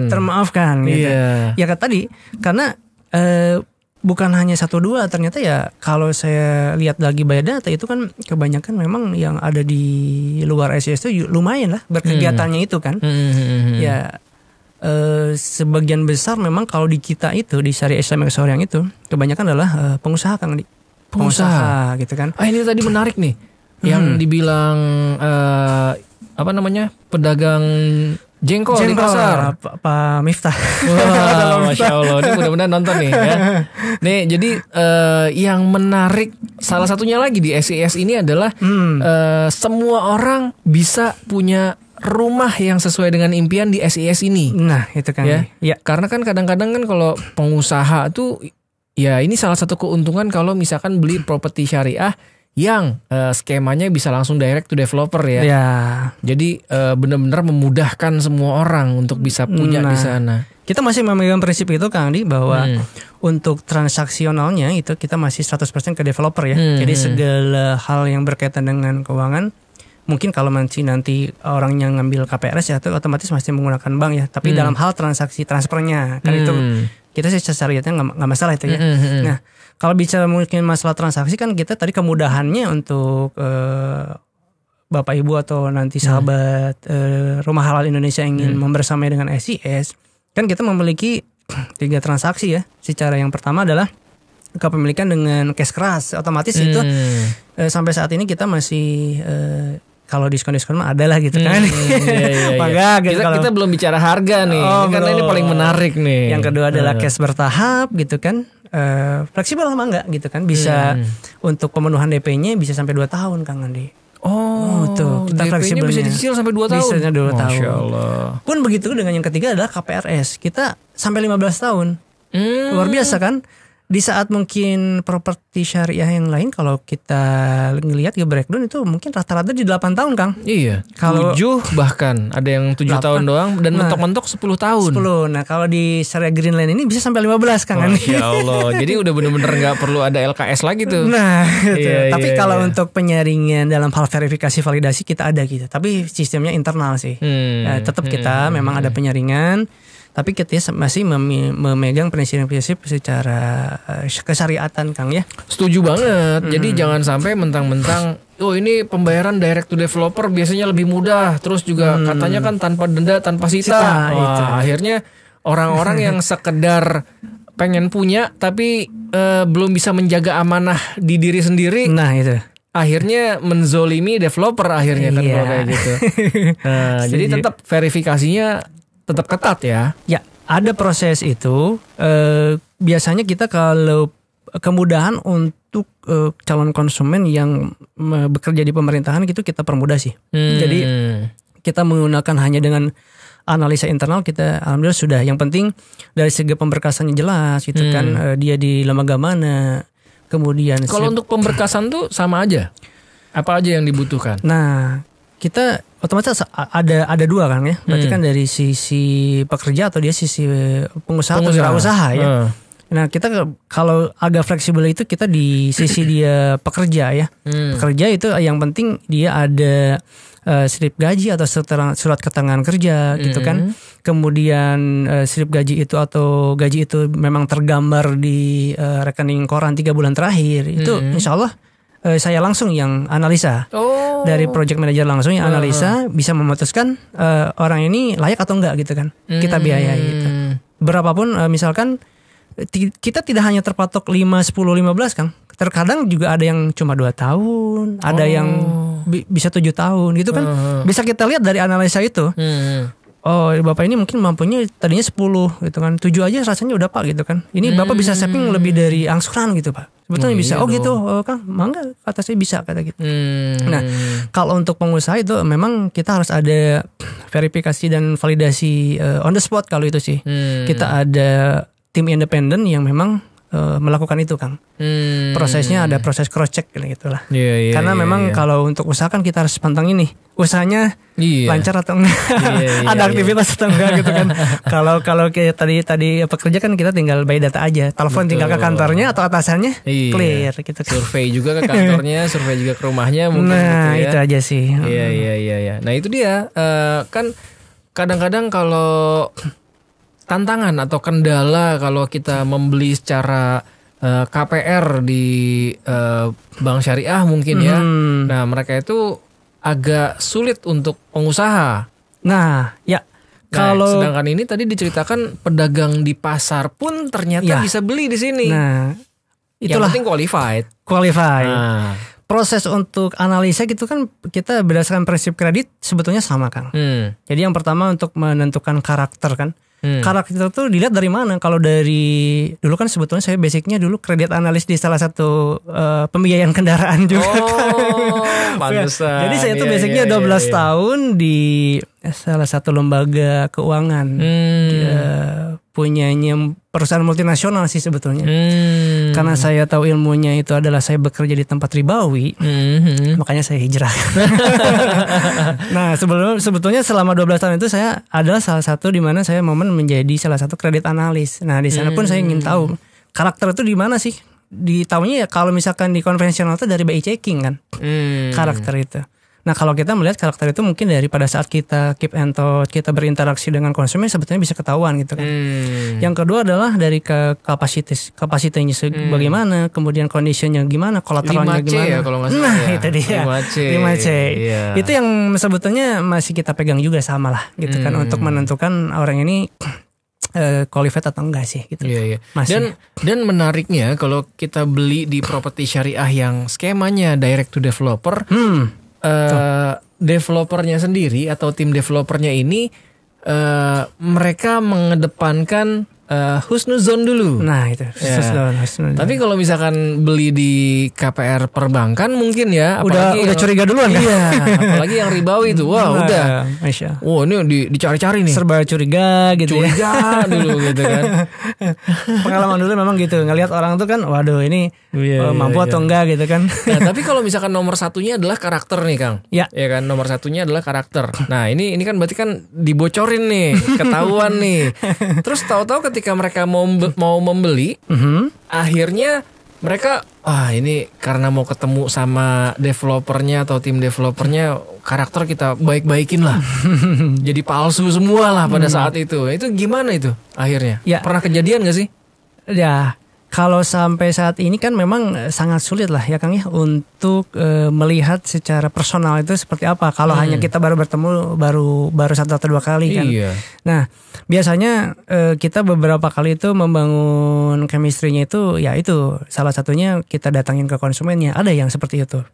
termaafkan gitu. Ya kan tadi karena bukan hanya 1-2, ternyata ya kalau saya lihat lagi biodata itu kan kebanyakan memang yang ada di luar SIS itu lumayan lah berkegiatannya itu kan. Ya sebagian besar memang kalau di kita itu di Syariah Islamic Souriang itu kebanyakan adalah pengusaha Kang. Pengusaha gitu kan. Ini tadi menarik nih yang dibilang pedagang jengkol di pasar. Pak Miftah. Wah, Masya Allah. Ini mudah-mudahan nonton nih ya. Nih jadi yang menarik salah satunya lagi di SIS ini adalah semua orang bisa punya rumah yang sesuai dengan impian di SIS ini. Nah itu kan ya. Karena kan kadang-kadang kan kalau pengusaha tuh ya ini salah satu keuntungan kalau misalkan beli properti syariah yang skemanya bisa langsung direct to developer ya. Jadi benar-benar memudahkan semua orang untuk bisa punya di sana. Kita masih memegang prinsip itu Kang Andi bahwa untuk transaksionalnya itu kita masih 100% ke developer ya. Jadi segala hal yang berkaitan dengan keuangan mungkin kalau nanti orang yang ngambil KPRS ya itu otomatis masih menggunakan bank ya. Tapi dalam hal transaksi transfernya kan itu kita sih syariatnya nggak masalah itu ya. Nah kalau bicara mungkin masalah transaksi kan kita tadi kemudahannya untuk Bapak Ibu atau nanti sahabat Rumah Halal Indonesia ingin membersamai dengan SIS, kan kita memiliki 3 transaksi ya. Secara yang pertama adalah kepemilikan dengan cash keras, otomatis itu sampai saat ini kita masih kalau diskon-diskon mah ada lah gitu kan. Iya. Kita belum bicara harga nih, karena ini paling menarik nih. Yang kedua adalah cash bertahap gitu kan. Fleksibel sama enggak gitu kan, bisa untuk pemenuhan DP-nya bisa sampai 2 tahun Kang Andi. Tuh kita DP-nya bisa dicicil sampai 2 tahun. Bisa 2 tahun. Masya Allah. Pun begitu dengan yang ketiga adalah KPRS, kita sampai 15 tahun. Luar biasa kan? Di saat mungkin properti syariah yang lain kalau kita ngelihat ke breakdown itu mungkin rata-rata di 8 tahun Kang. Iya. Kalau 7 bahkan ada yang 7 tahun doang dan mentok-mentok 10 tahun. 10. Nah kalau di syariah Greenland ini bisa sampai 15 Kang. Masya Allah. Jadi udah bener-bener gak perlu ada LKS lagi tuh. Nah gitu. Tapi kalau untuk penyaringan dalam hal verifikasi validasi kita ada gitu. Tapi sistemnya internal sih. Tetap kita memang ada penyaringan. Tapi kita masih memegang prinsip-prinsip secara kesyariatan Kang ya. Setuju banget. Jadi jangan sampai mentang-mentang ini pembayaran direct to developer biasanya lebih mudah. Terus juga katanya kan tanpa denda, tanpa sita. Akhirnya orang-orang yang sekedar pengen punya tapi belum bisa menjaga amanah di diri sendiri. Nah itu. Akhirnya menzolimi developer akhirnya kan kalau kayak gitu. Jadi tetap verifikasinya tetap ketat ya. Ya, ada proses itu. Biasanya kita kalau kemudahan untuk calon konsumen yang bekerja di pemerintahan gitu kita permudah sih. Jadi kita menggunakan hanya dengan analisa internal kita alhamdulillah sudah. Yang penting dari segi pemberkasannya jelas gitu kan, dia di lembaga mana. Kemudian kalau untuk pemberkasan tuh sama aja. Apa aja yang dibutuhkan? Nah, kita otomatis ada dua kan ya. Berarti kan dari sisi pekerja atau dia sisi pengusaha. Atau wirausaha ya. Nah, kita kalau agak fleksibel itu kita di sisi dia pekerja ya. Pekerja itu yang penting dia ada slip gaji atau surat keterangan kerja gitu kan. Kemudian slip gaji itu atau gaji itu memang tergambar di rekening koran 3 bulan terakhir. Itu insya Allah saya langsung yang analisa. Dari project manager langsung yang analisa bisa memutuskan orang ini layak atau enggak gitu kan. Kita biayai gitu. Berapapun misalkan kita tidak hanya terpatok 5, 10, 15 Kang. Terkadang juga ada yang cuma 2 tahun, ada yang bisa 7 tahun gitu kan. Bisa kita lihat dari analisa itu. Oh, Bapak ini mungkin mampunya tadinya 10 gitu kan. 7 aja rasanya udah Pak gitu kan. Ini Bapak bisa saving lebih dari angsuran gitu Pak. Sebetulnya bisa. Iya gitu. Kang, mangga kata saya bisa kata gitu. Nah, kalau untuk pengusaha itu memang kita harus ada verifikasi dan validasi on the spot kalau itu sih. Kita ada tim independen yang memang melakukan itu Kang. Prosesnya ada proses cross check gitu lah. Karena memang kalau untuk usaha kan kita harus pantengin nih usahanya lancar atau enggak, ada aktivitas atau enggak gitu kan. Kalau kayak tadi pekerja kan kita tinggal by data aja, telepon tinggal ke kantornya atau atasannya clear gitu. Survei juga ke kantornya, survei juga ke rumahnya mungkin. Nah gitu ya. itu aja sih. Iya. Nah itu dia kan kadang-kadang kalau tantangan atau kendala kalau kita membeli secara KPR di bank syariah mungkin ya. Nah mereka itu agak sulit untuk pengusaha. Nah ya kalau sedangkan ini tadi diceritakan pedagang di pasar pun ternyata bisa beli di sini. Nah itulah yang penting qualified. Nah. Proses untuk analisa gitu kan kita berdasarkan prinsip kredit sebetulnya sama Kang. Jadi yang pertama untuk menentukan karakter kan. Karakter itu dilihat dari mana? Kalau dari dulu kan sebetulnya saya basicnya dulu kredit analis di salah satu pembiayaan kendaraan juga. Pantesan. Jadi saya tuh basicnya 12 tahun di salah satu lembaga keuangan. Punyanya perusahaan multinasional sih sebetulnya. Karena saya tahu ilmunya itu adalah saya bekerja di tempat ribawi, makanya saya hijrah. Nah sebetulnya selama 12 tahun itu saya adalah salah satu di mana saya momen menjadi salah satu kredit analis. Nah di sana pun saya ingin tahu karakter itu di mana sih? Ditahunya ya kalau misalkan di konvensional itu dari BI checking kan, karakter itu. Nah kalau kita melihat karakter itu mungkin dari pada saat kita keep and touch, kita berinteraksi dengan konsumen sebetulnya bisa ketahuan gitu kan. Yang kedua adalah dari kapasitinya bagaimana, kemudian conditionnya gimana, kolateralnya 5C gimana. Ya, kalau nggak salah nah ya. itu dia 5C. Yeah. Itu yang sebetulnya masih kita pegang juga sama lah gitu kan untuk menentukan orang ini qualified atau enggak sih gitu. Iya. Dan menariknya kalau kita beli di properti syariah yang skemanya direct to developer, developernya sendiri atau tim developernya ini mereka mengedepankan husnuzon dulu. Nah itu husnuzon. Tapi kalau misalkan beli di KPR perbankan mungkin ya udah curiga duluan kan? Iya, apalagi yang ribawi itu. Wah udah. Wah ini dicari-cari nih. Serba curiga gitu. Curiga dulu gitu kan. Pengalaman dulu memang gitu. Ngelihat orang tuh kan waduh ini mampu atau enggak gitu kan. Nah, tapi kalau misalkan nomor satunya adalah karakter nih Kang. Ya kan nomor satunya adalah karakter. Nah ini kan berarti kan dibocorin nih, ketahuan nih. Terus tahu-tahu ketika mereka mau membeli, akhirnya mereka ini karena mau ketemu sama developernya atau tim developernya, karakter kita baik-baikin lah. Jadi palsu semua lah pada saat itu. Itu gimana itu akhirnya? Ya. Pernah kejadian gak sih? Ya Kalau sampai saat ini kan memang sangat sulit lah ya Kang ya untuk melihat secara personal itu seperti apa. Kalau hanya kita baru bertemu baru 1 atau 2 kali kan. Iya. Nah biasanya kita beberapa kali itu membangun chemistry-nya itu ya itu salah satunya kita datangin ke konsumennya. Ada yang seperti itu.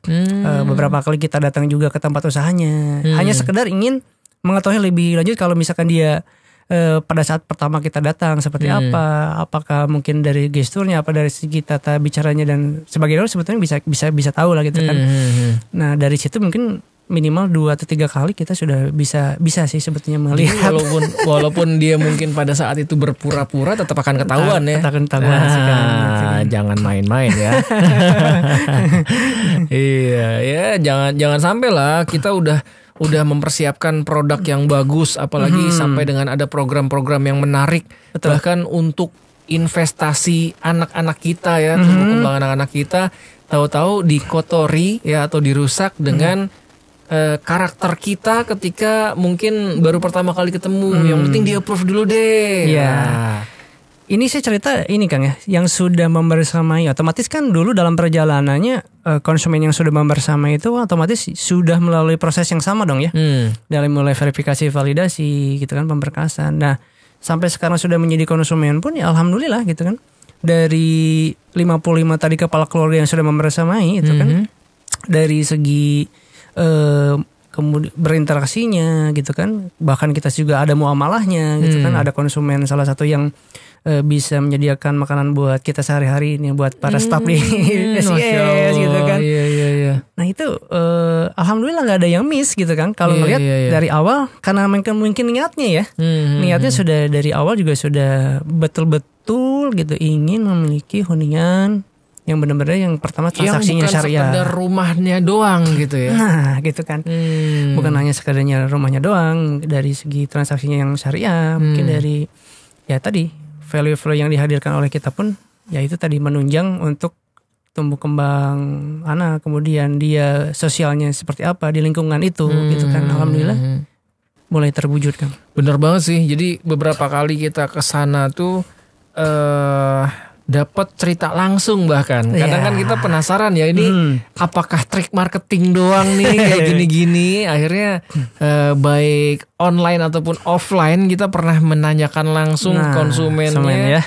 Beberapa kali kita datang juga ke tempat usahanya. Hanya sekedar ingin mengetahui lebih lanjut kalau misalkan dia pada saat pertama kita datang seperti apa, apakah mungkin dari gesturnya, apa dari segi tata bicaranya dan sebagainya sebetulnya bisa tahu lah gitu kan. Nah dari situ mungkin minimal 2 atau 3 kali kita sudah bisa sih sebetulnya melihat. Walaupun dia mungkin pada saat itu berpura-pura tetap akan ketahuan ya. Tetap ketahuan Nah, jangan main-main ya. Iya ya, jangan sampai lah kita udah mempersiapkan produk yang bagus, apalagi sampai dengan ada program-program yang menarik. Betul. Bahkan untuk investasi anak-anak kita ya, tumbuh kembang anak-anak kita, tahu-tahu dikotori ya atau dirusak dengan karakter kita ketika mungkin baru pertama kali ketemu. Yang penting di approve dulu deh. Iya. Nah. Ini saya cerita ini Kang ya, yang sudah membersamai otomatis kan dulu dalam perjalanannya konsumen yang sudah membersamai itu otomatis sudah melalui proses yang sama dong ya. Dari mulai verifikasi, validasi gitu kan, pemberkasan. Nah, sampai sekarang sudah menjadi konsumen pun ya alhamdulillah gitu kan. Dari 55 tadi kepala keluarga yang sudah membersamai itu kan dari segi kemudian berinteraksinya gitu kan, bahkan kita juga ada muamalahnya gitu kan, ada konsumen salah satu yang bisa menyediakan makanan buat kita sehari-hari ini buat para staf di SIS gitu kan. Iya. Nah itu alhamdulillah nggak ada yang miss gitu kan. Kalau ngelihat dari awal karena mungkin niatnya ya, niatnya sudah dari awal juga sudah betul-betul gitu ingin memiliki hunian yang benar-benar yang pertama transaksinya syariah. Yang bukan sekedar rumahnya doang gitu ya. Nah gitu kan. Bukan hanya sekedarnya rumahnya doang, dari segi transaksinya yang syariah, mungkin dari ya tadi value-value yang dihadirkan oleh kita pun ya itu tadi menunjang untuk tumbuh kembang anak, kemudian dia sosialnya seperti apa di lingkungan itu gitu kan. Alhamdulillah mulai terwujud kan. Bener banget sih. Jadi beberapa kali kita ke sana tuh dapat cerita langsung, bahkan kadang kan kita penasaran ya ini apakah trik marketing doang nih kayak gini-gini. Akhirnya baik online ataupun offline kita pernah menanyakan langsung konsumennya ya.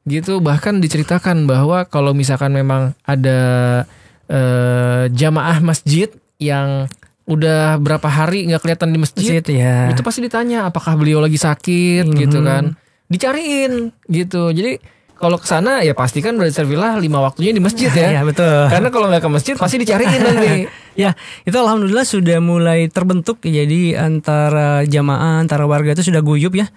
Gitu, bahkan diceritakan bahwa kalau misalkan memang ada jamaah masjid yang udah berapa hari nggak kelihatan di masjid ya. Itu pasti ditanya apakah beliau lagi sakit gitu kan, dicariin gitu. Jadi kalau ke sana ya pastikan Brother Villa 5 waktunya di masjid ya. Iya betul. Karena kalau nggak ke masjid pasti dicariin nanti. Ya itu alhamdulillah sudah mulai terbentuk. Jadi antara jamaah, antara warga itu sudah guyup ya.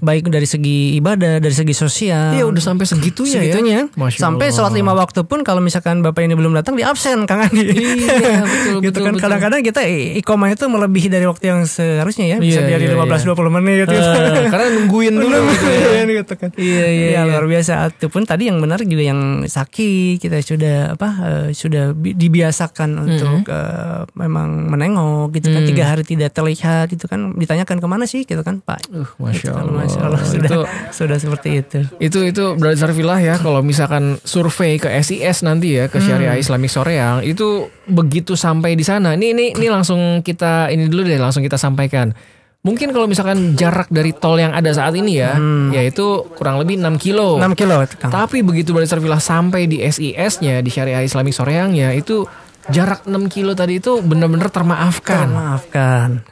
Baik dari segi ibadah, dari segi sosial. Iya udah sampai segitunya ya. Sampai sholat 5 waktu pun kalau misalkan bapak ini belum datang di absen Kang Andi. Iya betul. Gitu kan kadang-kadang kita iqomah itu melebihi dari waktu yang seharusnya ya. Bisa dari 15-20 menit gitu. Karena nungguin dulu gitu kan. Iya luar biasa. Itu pun tadi yang menarik juga yang sakit kita sudah dibiasakan untuk memang menengok gitu kan, 3 hari tidak terlihat gitu kan, ditanyakan kemana sih gitu kan Pak. Masya Allah. Masya Allah sudah seperti itu. Itu Brother Villa ya, kalau misalkan survei ke SIS nanti ya, ke Syariah Islamic Soreang itu begitu sampai di sana. Ini langsung kita langsung kita sampaikan. Mungkin kalau misalkan jarak dari tol yang ada saat ini ya, yaitu kurang lebih 6 kilo. 6 kilo. Tapi begitu Brother Villa sampai di SIS-nya, di Syariah Islamic Soreangnya, itu jarak 6 kilo tadi itu benar-benar termaafkan.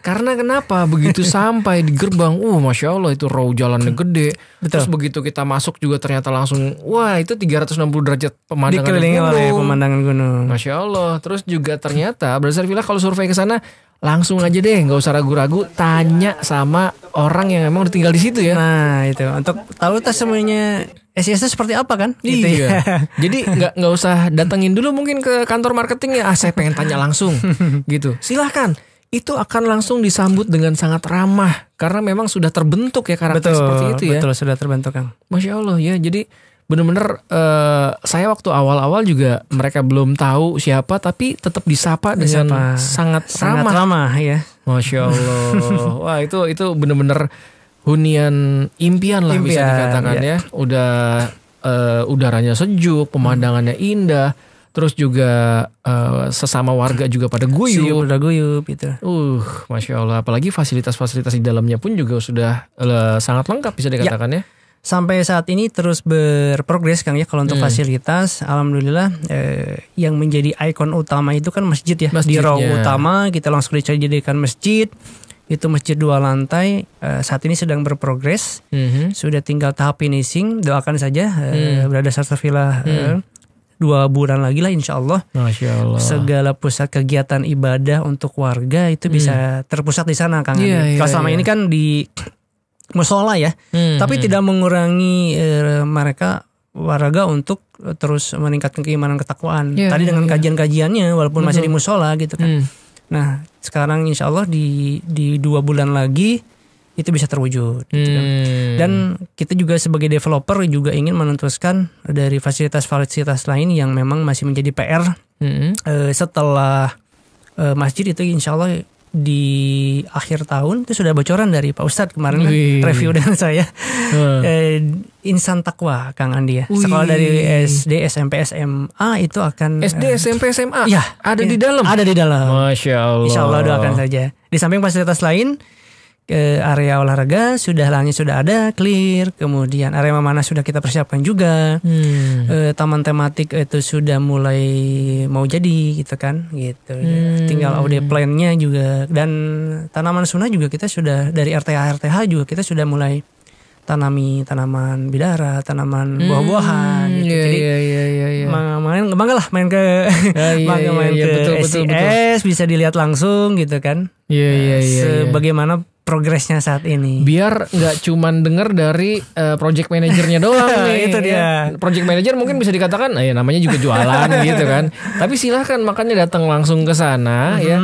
Karena kenapa? Begitu sampai di gerbang, Masya Allah itu row jalannya gede. Terus begitu kita masuk juga ternyata langsung, wah itu 360 derajat pemandangan gunung. Masya Allah. Terus juga ternyata Brother Villa kalau survei ke sana, langsung aja deh, nggak usah ragu-ragu, tanya sama orang yang emang udah tinggal di situ ya. Nah itu untuk tahu semuanya SIS seperti apa kan? Gitu ya. Jadi nggak usah datengin dulu mungkin ke kantor marketing ya. Saya pengen tanya langsung gitu. Silahkan. Itu akan langsung disambut dengan sangat ramah karena memang sudah terbentuk ya karakter seperti itu ya. Betul sudah terbentuk Kang. Masya Allah ya. Jadi benar-benar saya waktu awal-awal juga mereka belum tahu siapa tapi tetap disapa dengan sangat ramah ya. Masya Allah. Wah itu benar-benar hunian impian lah bisa dikatakan ya. Udah udaranya sejuk, pemandangannya indah, terus juga sesama warga juga pada guyup. Udah guyup gitu. Masya Allah. Apalagi fasilitas-fasilitas di dalamnya pun juga sudah sangat lengkap bisa dikatakan ya. Sampai saat ini terus berprogres Kang ya kalau untuk fasilitas. Alhamdulillah yang menjadi ikon utama itu kan masjid ya. Di row utama kita langsung dijadikan masjid. Itu masjid 2 lantai. Saat ini sedang berprogres. Sudah tinggal tahap finishing. Doakan saja berada satu villa 2 bulan lagi lah insya Allah. Masya Allah. Segala pusat kegiatan ibadah untuk warga itu bisa terpusat di sana Kang. Kalau selama ini kan di musola ya, tapi tidak mengurangi mereka warga untuk terus meningkatkan keimanan ketakwaan. Tadi dengan kajian-kajiannya walaupun masih di musola gitu kan. Nah sekarang insya Allah di 2 bulan lagi itu bisa terwujud. Gitu kan. Dan kita juga sebagai developer juga ingin menentukan dari fasilitas-fasilitas lain yang memang masih menjadi PR setelah masjid itu insya Allah di akhir tahun itu sudah bocoran dari Pak Ustadz kemarin kan review dengan saya Insan Taqwa Kang Andi ya. Sekolah dari SD, SMP, SMA itu akan SD, SMP, SMA ya, ada di dalam. Ada di dalam. Masya Allah. Insya Allah doakan saja. Di samping fasilitas lain area olahraga langit sudah ada clear, kemudian area memanah sudah kita persiapkan juga. Taman tematik itu sudah mulai mau jadi gitu kan gitu. Tinggal audit plan-nya juga, dan tanaman sunnah juga kita sudah dari RTH juga kita sudah mulai tanami tanaman bidara, tanaman buah-buahan gitu. Jadi main ke betul, SIS bisa dilihat langsung gitu kan. Sebagaimana progresnya saat ini. Biar nggak cuman dengar dari project manajernya doang nih. Itu dia. Project manager mungkin bisa dikatakan, ya namanya juga jualan gitu kan. Tapi silahkan makanya datang langsung ke sana ya.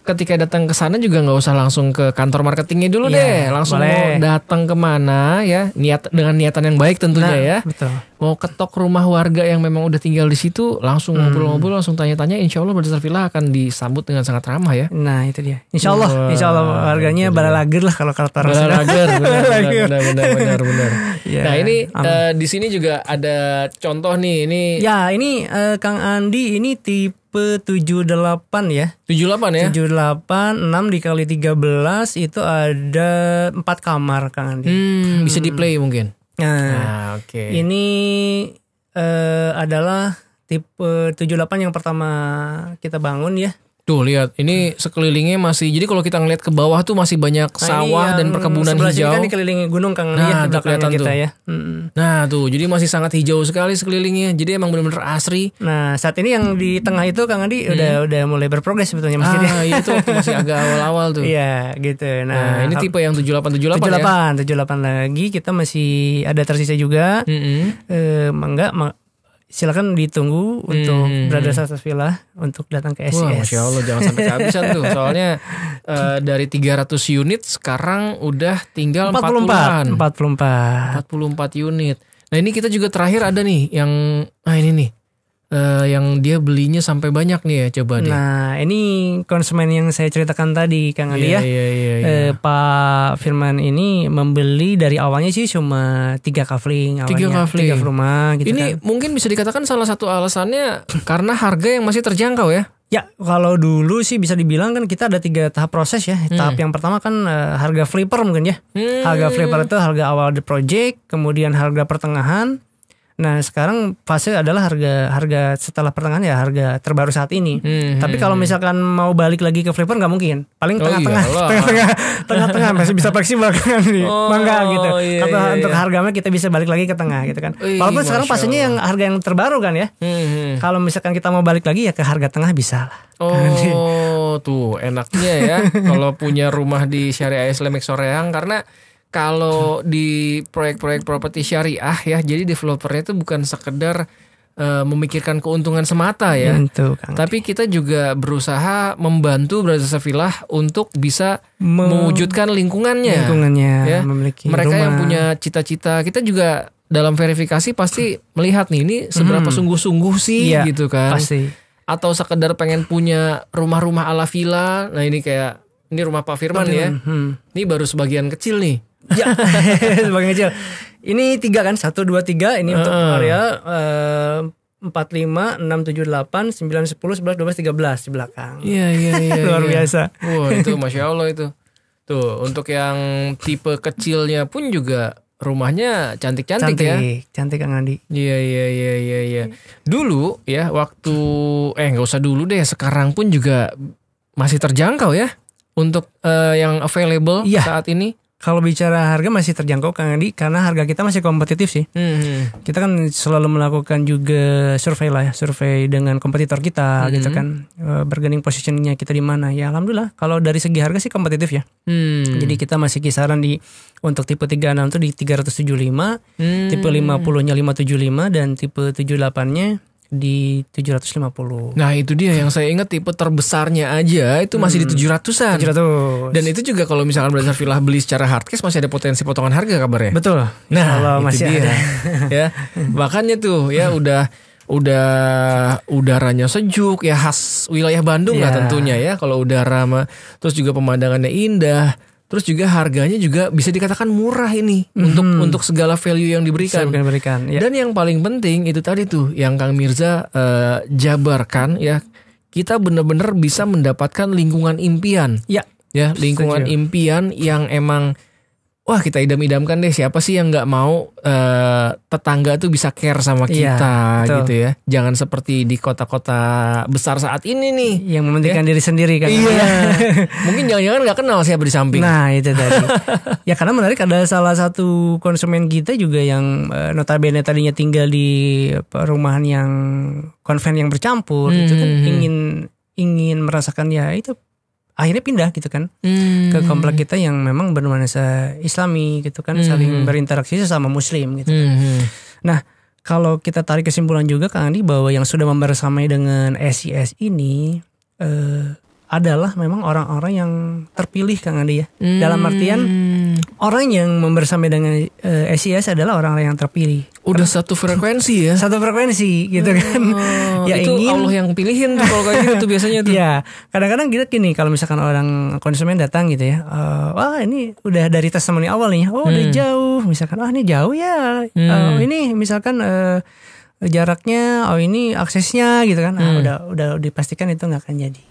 Ketika datang ke sana juga nggak usah langsung ke kantor marketingnya dulu deh, langsung mau datang kemana ya, dengan niatan yang baik tentunya ya. Betul. Mau ketok rumah warga yang memang udah tinggal di situ, langsung ngobrol-ngobrol, langsung tanya-tanya, insya Allah Berdasar Villa akan disambut dengan sangat ramah ya. Nah itu dia. Insya Allah warganya balalager lah kalau kata orang. Balalager, benar. Nah ini di sini juga ada contoh nih ini. Ya ini Kang Andi ini tipe 78 ya. 78 ya? 78, 6 dikali 13 itu ada 4 kamar Kang Andi. Bisa di play mungkin. Nah, ini adalah tipe 78 yang pertama kita bangun ya. Tuh lihat, ini sekelilingnya masih, jadi kalau kita ngeliat ke bawah tuh masih banyak sawah dan perkebunan hijau. Sebelah sini kan dikelilingi gunung Kang Andi ya, belakangnya kita ya. Nah tuh, jadi masih sangat hijau sekali sekelilingnya. Jadi emang benar-benar asri. Nah saat ini yang di tengah itu Kang Andi udah mulai berprogres sebetulnya masjidnya. Iya itu waktu masih agak awal-awal tuh. Iya gitu. Nah ini tipe yang 78 ya. 78 lagi kita masih ada tersisa juga. Silakan ditunggu untuk Brother Sasas Villa untuk datang ke SIS. Wah, Masya Allah jangan sampai kehabisan tuh. Soalnya dari 300 unit sekarang udah tinggal 44 unit. Nah ini kita juga terakhir ada nih yang ini nih. Yang dia belinya sampai banyak nih ya, coba deh. Nah ini konsumen yang saya ceritakan tadi Kang Andi ya. Pak Firman ini membeli dari awalnya sih cuma 3 kafling awalnya, 3 rumah gitu. Ini kan mungkin bisa dikatakan salah satu alasannya karena harga yang masih terjangkau ya. Ya kalau dulu sih bisa dibilang kan kita ada 3 tahap proses ya. Tahap yang pertama kan harga flipper mungkin ya. Harga flipper itu harga awal the project, kemudian harga pertengahan. Nah sekarang fase adalah harga setelah pertengahan ya, harga terbaru saat ini. Tapi kalau misalkan mau balik lagi ke flipper nggak mungkin. Paling tengah-tengah masih bisa fleksibel kan nih. Mangga gitu. Untuk harganya kita bisa balik lagi ke tengah gitu kan. Walaupun sekarang fasenya yang harga yang terbaru kan ya. Kalau misalkan kita mau balik lagi ya ke harga tengah bisa lah. Tuh enaknya ya kalau punya rumah di Syariah Islamic Soreang, karena kalau di proyek-proyek properti syariah ya, jadi developernya itu bukan sekedar memikirkan keuntungan semata ya. Tapi kita juga berusaha membantu Brother Villa untuk bisa mewujudkan lingkungannya ya. Mereka yang punya cita-cita, kita juga dalam verifikasi pasti melihat nih ini seberapa sungguh-sungguh sih gitu kan. Pasti. Atau sekedar pengen punya rumah-rumah ala villa. Nah ini kayak ini rumah Pak Firman ya. Ini baru sebagian kecil nih. Ya, semakin kecil. Ini 3 kan, 1, 2, 3. Ini untuk area 4, 5, 6, 7, 8, 9, 10, 11, 12, 13 di belakang. Iya. Luar biasa. Wah itu Masya Allah itu. Tuh untuk yang tipe kecilnya pun juga rumahnya cantik-cantik ya. Cantik Kang Andi. Iya. Dulu ya waktu nggak usah dulu deh, sekarang pun juga masih terjangkau ya untuk yang available saat ini. Kalau bicara harga masih terjangkau Kang Andi, karena harga kita masih kompetitif sih. Kita kan selalu melakukan juga survei dengan kompetitor kita gitu kan. Bargaining positionnya kita di mana. Ya alhamdulillah kalau dari segi harga sih kompetitif ya. Jadi kita masih kisaran untuk tipe 36 itu di 375, tipe 50-nya 575 dan tipe 78-nya di 750. Nah itu dia yang saya ingat, tipe terbesarnya aja itu masih di 700-an. 700. Dan itu juga kalau misalkan Brother Villa beli secara hard cash masih ada potensi potongan harga kabarnya. Betul. Nah kalau itu masih dia. ada. Ya makanya tuh ya udah udaranya sejuk ya, khas wilayah Bandung lah tentunya ya. Kalau udara terus juga pemandangannya indah. Terus juga harganya juga bisa dikatakan murah ini untuk segala value yang diberikan. Ya. Dan yang paling penting itu tadi tuh yang Kang Mirza jabarkan ya, kita benar-benar bisa mendapatkan lingkungan impian. Ya Lingkungan impian yang emang wah kita idam-idamkan deh. Siapa sih yang nggak mau tetangga tuh bisa care sama kita gitu ya. Jangan seperti di kota-kota besar saat ini nih yang mementingkan diri sendiri kan. Iya. Mungkin jangan-jangan nggak kenal siapa di samping. Nah itu tadi. Ya karena menarik, ada salah satu konsumen kita juga yang notabene tadinya tinggal di perumahan yang konven yang bercampur, itu kan ingin merasakan ya itu. Akhirnya pindah gitu kan ke komplek kita yang memang bernuansa Islami gitu kan, saling berinteraksi sesama Muslim gitu kan. Nah kalau kita tarik kesimpulan juga Kang Andi bahwa yang sudah membersamai dengan SIS ini adalah memang orang-orang yang terpilih Kang Andi ya. Dalam artian orang yang membersamai dengan SIS adalah orang-orang yang terpilih. Udah satu frekuensi ya. Satu frekuensi gitu kan. Ya itu Allah yang pilihin tuh kalau kayak gitu tuh biasanya tuh. Iya, kadang-kadang gitu gini, kalau misalkan orang konsumen datang gitu ya, wah ini udah dari testimoni awal nih, udah jauh, misalkan ini jauh ya, ini misalkan jaraknya, ini aksesnya gitu kan, udah dipastikan itu nggak akan jadi.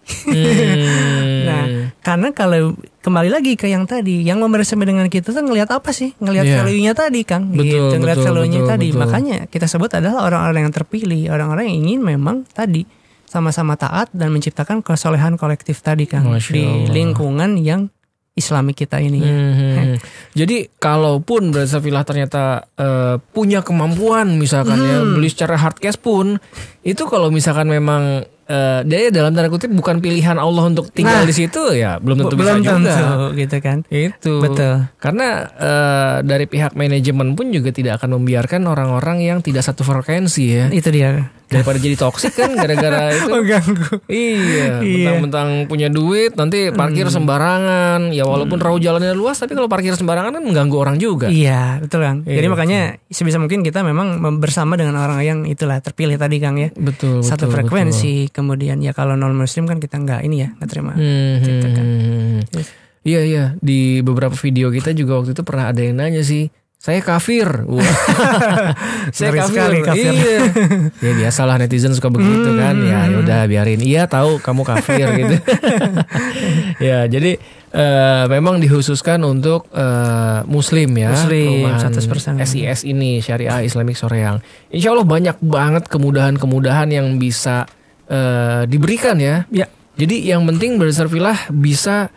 Nah, karena kalau kembali lagi ke yang tadi, yang membersama dengan kita tuh ngelihat apa sih? Ngelihat value-nya tadi, Kang. Gitu, ngelihat value-nya tadi. Betul. Makanya kita sebut adalah orang-orang yang terpilih, orang-orang yang ingin memang tadi sama-sama taat dan menciptakan kesolehan kolektif tadi, Kang, di lingkungan yang Islami kita ini. Jadi kalaupun Brother Villa ternyata punya kemampuan misalkan ya beli secara hard cash pun, itu kalau misalkan memang dia dalam tanda kutip bukan pilihan Allah untuk tinggal di situ ya belum tentu bisa juga gitu kan. Itu betul. Karena dari pihak manajemen pun juga tidak akan membiarkan orang-orang yang tidak satu frekuensi ya. Itu dia. Daripada jadi toksik kan gara-gara itu. Mengganggu. Iya, mentang-mentang punya duit nanti parkir sembarangan. Ya walaupun raw jalannya luas tapi kalau parkir sembarangan kan mengganggu orang juga. Iya, betul Kang. Jadi makanya sebisa mungkin kita memang bersama dengan orang yang itulah terpilih tadi Kang ya. Betul. Satu frekuensi. Kemudian ya kalau non muslim kan kita nggak ini ya, nggak terima. Gitu kan. Iya. Di beberapa video kita juga waktu itu pernah ada yang nanya sih, saya kafir. Saya kafir. Iya. Ya biasalah netizen suka begitu kan. Ya udah biarin. Iya tahu kamu kafir gitu. Ya jadi memang dikhususkan untuk Muslim ya. Muslim 100%. SIS ini Syariah Islamic Soreang. Insya Allah banyak banget kemudahan-kemudahan yang bisa diberikan ya. Jadi yang penting Brother Villa bisa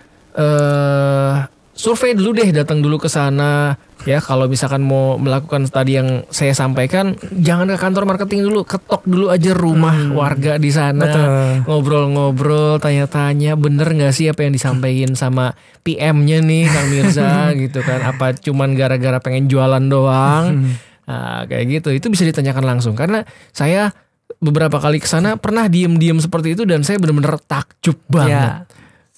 survei dulu deh, datang dulu ke sana ya. Kalau misalkan mau melakukan tadi yang saya sampaikan, jangan ke kantor marketing dulu, ketok dulu aja rumah warga di sana. Betul. Ngobrol-ngobrol, tanya-tanya bener nggak sih apa yang disampaikan sama PM-nya nih Kang Mirza gitu kan? Apa cuman gara-gara pengen jualan doang? Nah, kayak gitu. Itu bisa ditanyakan langsung karena saya beberapa kali ke sana pernah diem-diem seperti itu dan saya benar-benar takjub banget.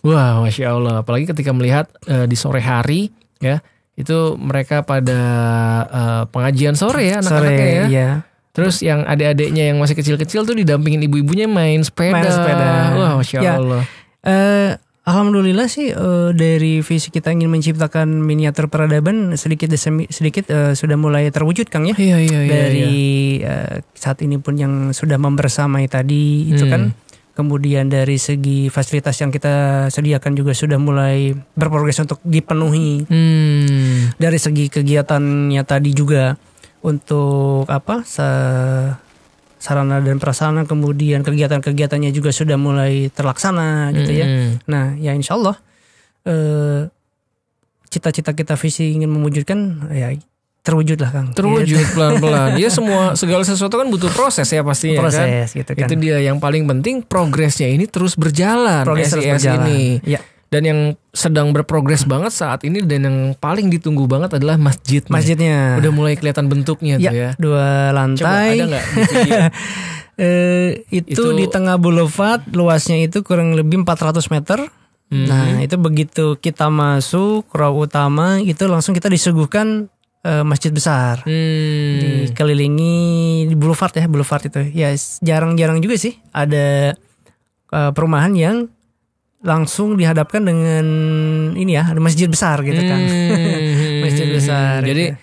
Wah, Masya Allah. Apalagi ketika melihat di sore hari ya, itu mereka pada pengajian sore ya anak-anaknya ya. Iya. Terus yang adik-adiknya yang masih kecil-kecil tuh didampingin ibu-ibunya main sepeda. Main sepeda. Wah, Masya Allah. Alhamdulillah sih dari visi kita ingin menciptakan miniatur peradaban sedikit sudah mulai terwujud Kang ya. Iya. Dari saat ini pun yang sudah membersamai tadi itu kan. Kemudian dari segi fasilitas yang kita sediakan juga sudah mulai berprogres untuk dipenuhi. Dari segi kegiatannya tadi juga untuk sarana dan prasarana, kemudian kegiatan-kegiatannya juga sudah mulai terlaksana gitu ya. Nah ya insya Allah cita-cita kita visi ingin mewujudkan ya terwujud lah Kang. Terwujud pelan-pelan. Ya segala sesuatu kan butuh proses ya pastinya proses, kan. Gitu kan. Itu dia yang paling penting, progresnya ini terus berjalan. SIS ini. Ya. Dan yang sedang berprogres banget saat ini dan yang paling ditunggu banget adalah masjidnya. Masjidnya. Udah mulai kelihatan bentuknya tuh ya. 2 lantai. Coba ada nggak itu di tengah boulevard, luasnya itu kurang lebih 400 meter. Nah itu begitu kita masuk row utama itu langsung kita disuguhkan masjid besar, dikelilingi di boulevard itu ya jarang-jarang juga sih ada perumahan yang langsung dihadapkan dengan ini ya ada masjid besar gitu kan. Masjid besar jadi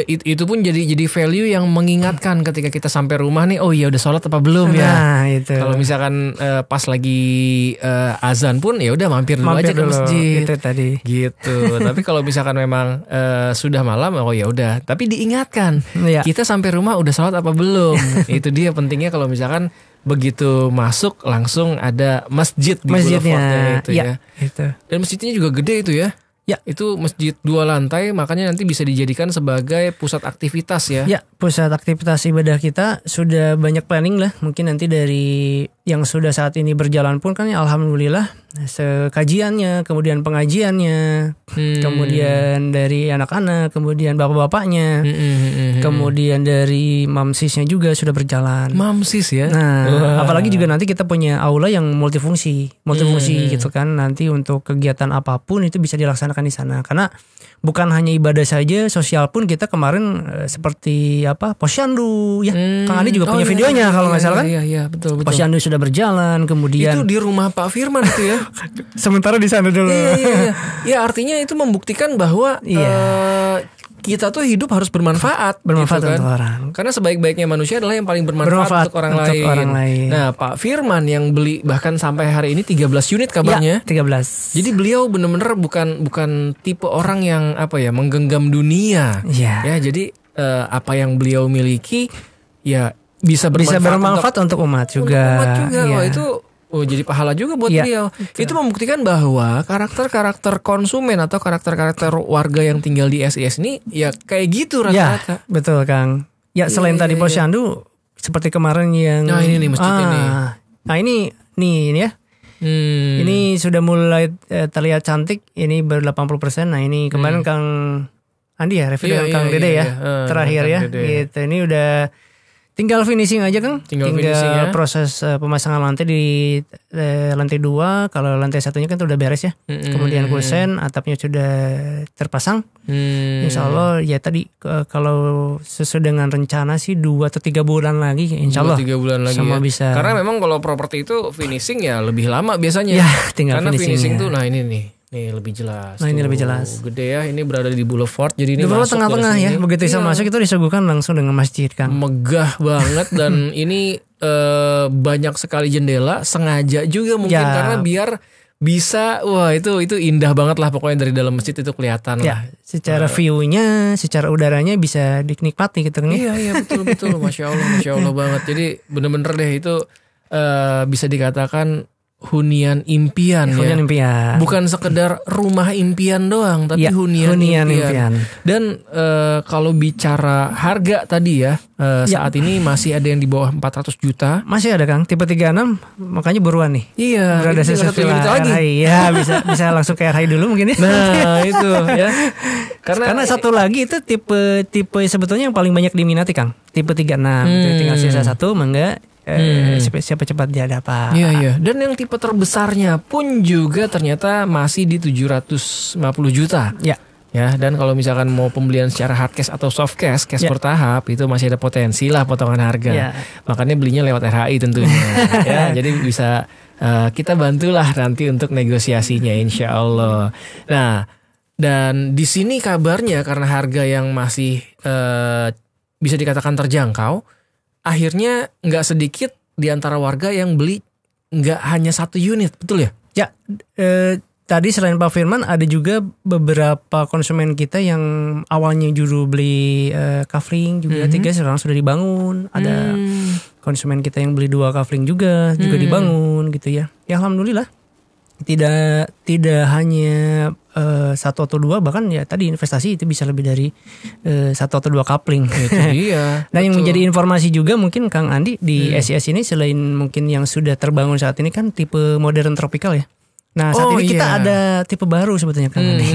itu pun jadi value yang mengingatkan ketika kita sampai rumah nih, oh iya udah sholat apa belum ya. Nah itu kalau misalkan pas lagi azan pun ya udah mampir aja ke masjid itu tadi gitu. Tapi kalau misalkan memang sudah malam, oh ya udah, tapi diingatkan kita sampai rumah udah sholat apa belum. Itu dia pentingnya kalau misalkan begitu masuk langsung ada masjid di boulevardnya itu ya. Itu. Dan masjidnya juga gede itu ya. Ya, itu masjid 2 lantai, makanya nanti bisa dijadikan sebagai pusat aktivitas ya. Ya, pusat aktivitas ibadah kita sudah banyak planning lah. Mungkin nanti dari yang sudah saat ini berjalan pun kan ya alhamdulillah kajiannya, kemudian pengajiannya, kemudian dari anak-anak, kemudian bapak-bapaknya, kemudian dari mamsisnya juga sudah berjalan. Mamsis ya. Nah, apalagi juga nanti kita punya aula yang multifungsi gitu kan. Nanti untuk kegiatan apapun itu bisa dilaksanakan di sana. Karena bukan hanya ibadah saja, sosial pun kita kemarin seperti Posyandu ya. Kang Andi juga punya videonya kalau nggak salah kan. Iya, betul. Posyandu sudah berjalan, kemudian itu di rumah Pak Firman itu ya. Sementara di sana dulu. Iya. Ya artinya itu membuktikan bahwa kita tuh hidup harus bermanfaat gitu kan? Untuk orang. Karena sebaik-baiknya manusia adalah yang paling bermanfaat untuk orang lain. Nah, Pak Firman yang beli bahkan sampai hari ini 13 unit kabarnya. Ya, 13. Jadi beliau benar-benar bukan tipe orang yang menggenggam dunia. Ya, jadi apa yang beliau miliki ya bisa bermanfaat untuk umat juga. Wah, itu jadi pahala juga buat beliau. Betul. Itu membuktikan bahwa karakter-karakter konsumen atau karakter-karakter warga yang tinggal di SIS ini ya kayak gitu rata-rata. Ya, betul Kang. Ya selain tadi Posyandu seperti kemarin yang ini nih masjid ini. Nah ini ya. Ini sudah mulai terlihat cantik. Ini baru 80%. Nah ini kemarin Kang Andi ya review dengan Kang Dede ya. Terakhir ya. Gitu. Ini udah tinggal finishing aja Kang. Tinggal proses pemasangan lantai di lantai 2. Kalau lantai 1-nya kan udah beres ya. Kemudian kusen, atapnya sudah terpasang. Insya Allah ya tadi kalau sesuai dengan rencana sih 2 atau 3 bulan lagi insya Allah 2-3 bulan lagi semua ya. bisa. Karena memang kalau properti itu finishing ya lebih lama biasanya. Ya, tinggal karena finishing tuh ini nih. Nih lebih jelas. Nah ini lebih jelas. Gede ya, ini berada di Boulevard. Jadi ini masuk tengah-tengah ya. Begitu bisa masuk itu disuguhkan langsung dengan masjid Kang. Megah banget dan ini banyak sekali jendela sengaja juga mungkin karena biar bisa itu indah banget lah pokoknya dari dalam masjid itu kelihatan lah. Secara view-nya, secara udaranya bisa dinikmati gitu kan. Iya betul. Masya Allah banget. Jadi bener-bener deh itu bisa dikatakan hunian impian impian. Bukan sekedar rumah impian doang, tapi hunian impian. Dan kalau bicara harga tadi ya, saat ini masih ada yang di bawah 400 juta. Masih ada Kang, tipe 36, makanya buruan nih. Iya, berada sesuatu lagi. Iya, bisa langsung ke RHI dulu mungkin ya. Nah, itu ya. Karena satu lagi itu tipe sebetulnya yang paling banyak diminati Kang. Tipe 36. Tinggal sisa 1 mangga. Siapa cepat dia dapat. Iya. Dan yang tipe terbesarnya pun juga ternyata masih di 750 juta. Ya. Ya, dan kalau misalkan mau pembelian secara hard cash atau soft cash bertahap itu masih ada potensi lah potongan harga. Makanya belinya lewat RHI tentunya. Ya, jadi bisa kita bantulah nanti untuk negosiasinya insya Allah. Nah, dan di sini kabarnya karena harga yang masih bisa dikatakan terjangkau, akhirnya nggak sedikit di antara warga yang beli nggak hanya 1 unit, betul ya? Ya, tadi selain Pak Firman ada juga beberapa konsumen kita yang awalnya juru beli kafling juga 3 sekarang sudah dibangun. Ada konsumen kita yang beli 2 kafling juga dibangun gitu ya. Ya alhamdulillah. Tidak hanya 1 atau 2, bahkan ya tadi investasi itu bisa lebih dari 1 atau 2 kapling. Iya. Nah yang menjadi informasi juga mungkin Kang Andi di SIS ini selain mungkin yang sudah terbangun saat ini kan tipe modern tropical ya. Nah saat ini kita ada tipe baru sebetulnya Kang Andi.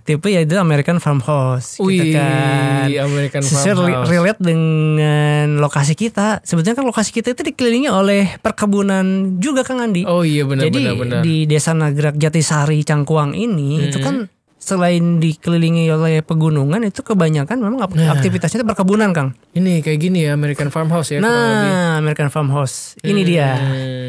Tipe yaitu American Farmhouse. Wih, kan American Farmhouse. Relate dengan lokasi kita. Sebetulnya kan lokasi kita itu dikelilingi oleh perkebunan juga Kang Andi. Oh iya benar. Jadi di Desa Nagrak Jatisari Cangkuang ini itu kan selain dikelilingi oleh pegunungan itu kebanyakan memang aktivitasnya itu perkebunan Kang. Ini kayak gini ya American Farmhouse ya. Nah American Farmhouse ini dia.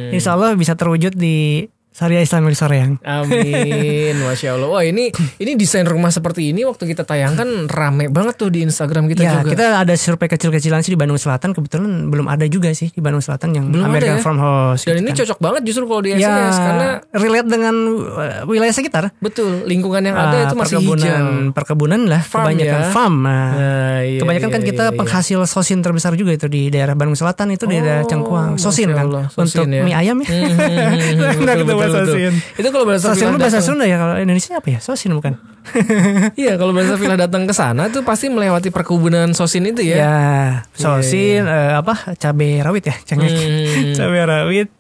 Insya Allah bisa terwujud di Syariah Islamic Soreang. Amin, Masya Allah. Wah ini desain rumah seperti ini waktu kita tayangkan rame banget tuh di Instagram kita juga. Kita ada survei kecil-kecilan sih di Bandung Selatan. Kebetulan belum ada juga sih di Bandung Selatan yang belum American Farmhouse. Dan gitu ini kan. cocok banget justru kalau di SIS karena relate dengan wilayah sekitar. Betul, lingkungan yang ada itu masih hijau. Perkebunan lah, farm, kebanyakan farm. Iya, kebanyakan kan kita penghasil sosin terbesar juga itu di daerah Bandung Selatan itu di daerah Cangkuang. Sosin kan untuk mie ayam ya. Betul. Itu kalau bahasa Sunda ya, kalau Indonesia apa ya? Sosin bukan? Iya, kalau bahasa Villa datang ke sana tuh pasti melewati perkebunan sosin itu ya. Ya, sosin cabai rawit ya, cengek. Cabai rawit.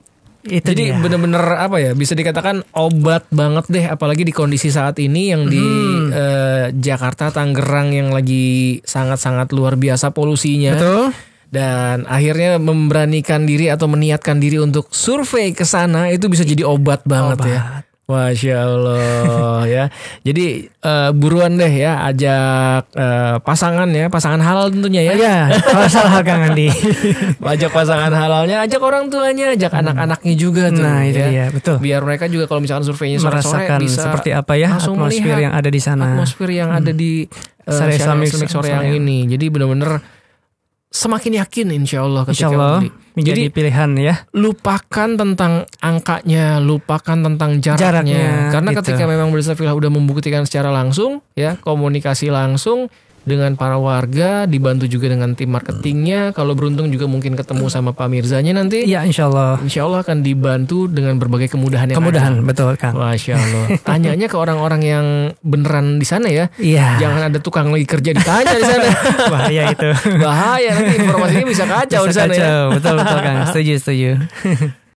Itu jadi bener-bener apa ya, bisa dikatakan obat banget deh, apalagi di kondisi saat ini yang di Jakarta, Tangerang yang lagi sangat-sangat luar biasa polusinya. Betul. Dan akhirnya memberanikan diri atau meniatkan diri untuk survei ke sana itu bisa jadi obat banget ya. Masya Allah ya. Jadi buruan deh ya, ajak pasangan halal tentunya ya. Iya, masalah Kang Andi. Ajak pasangan halalnya, ajak orang tuanya, ajak anak-anaknya juga tuh. Nah itu ya, betul. Biar mereka juga kalau misalkan surveinya sore-sore bisa seperti apa ya atmosfer yang ada di sana. Atmosfer yang ada di Syariah Islamic Soreang ini. Jadi benar-benar semakin yakin insya Allah ketika beli. Menjadi pilihan ya. Lupakan tentang angkanya, lupakan tentang jaraknya. Karena ketika memang Desa Villa udah membuktikan secara langsung ya, komunikasi langsung dengan para warga, dibantu juga dengan tim marketingnya. Kalau beruntung juga mungkin ketemu sama Pak Mirzanya nanti. Iya insya Allah. Insya Allah akan dibantu dengan berbagai kemudahan yang ada. Betul Kang. Masya Allah. Tanyanya ke orang-orang yang beneran di sana ya. Iya. Jangan ada tukang lagi kerja ditanya di sana. Bahaya itu. Bahaya nanti informasinya bisa kacau di sana ya. Betul Kang. Setuju.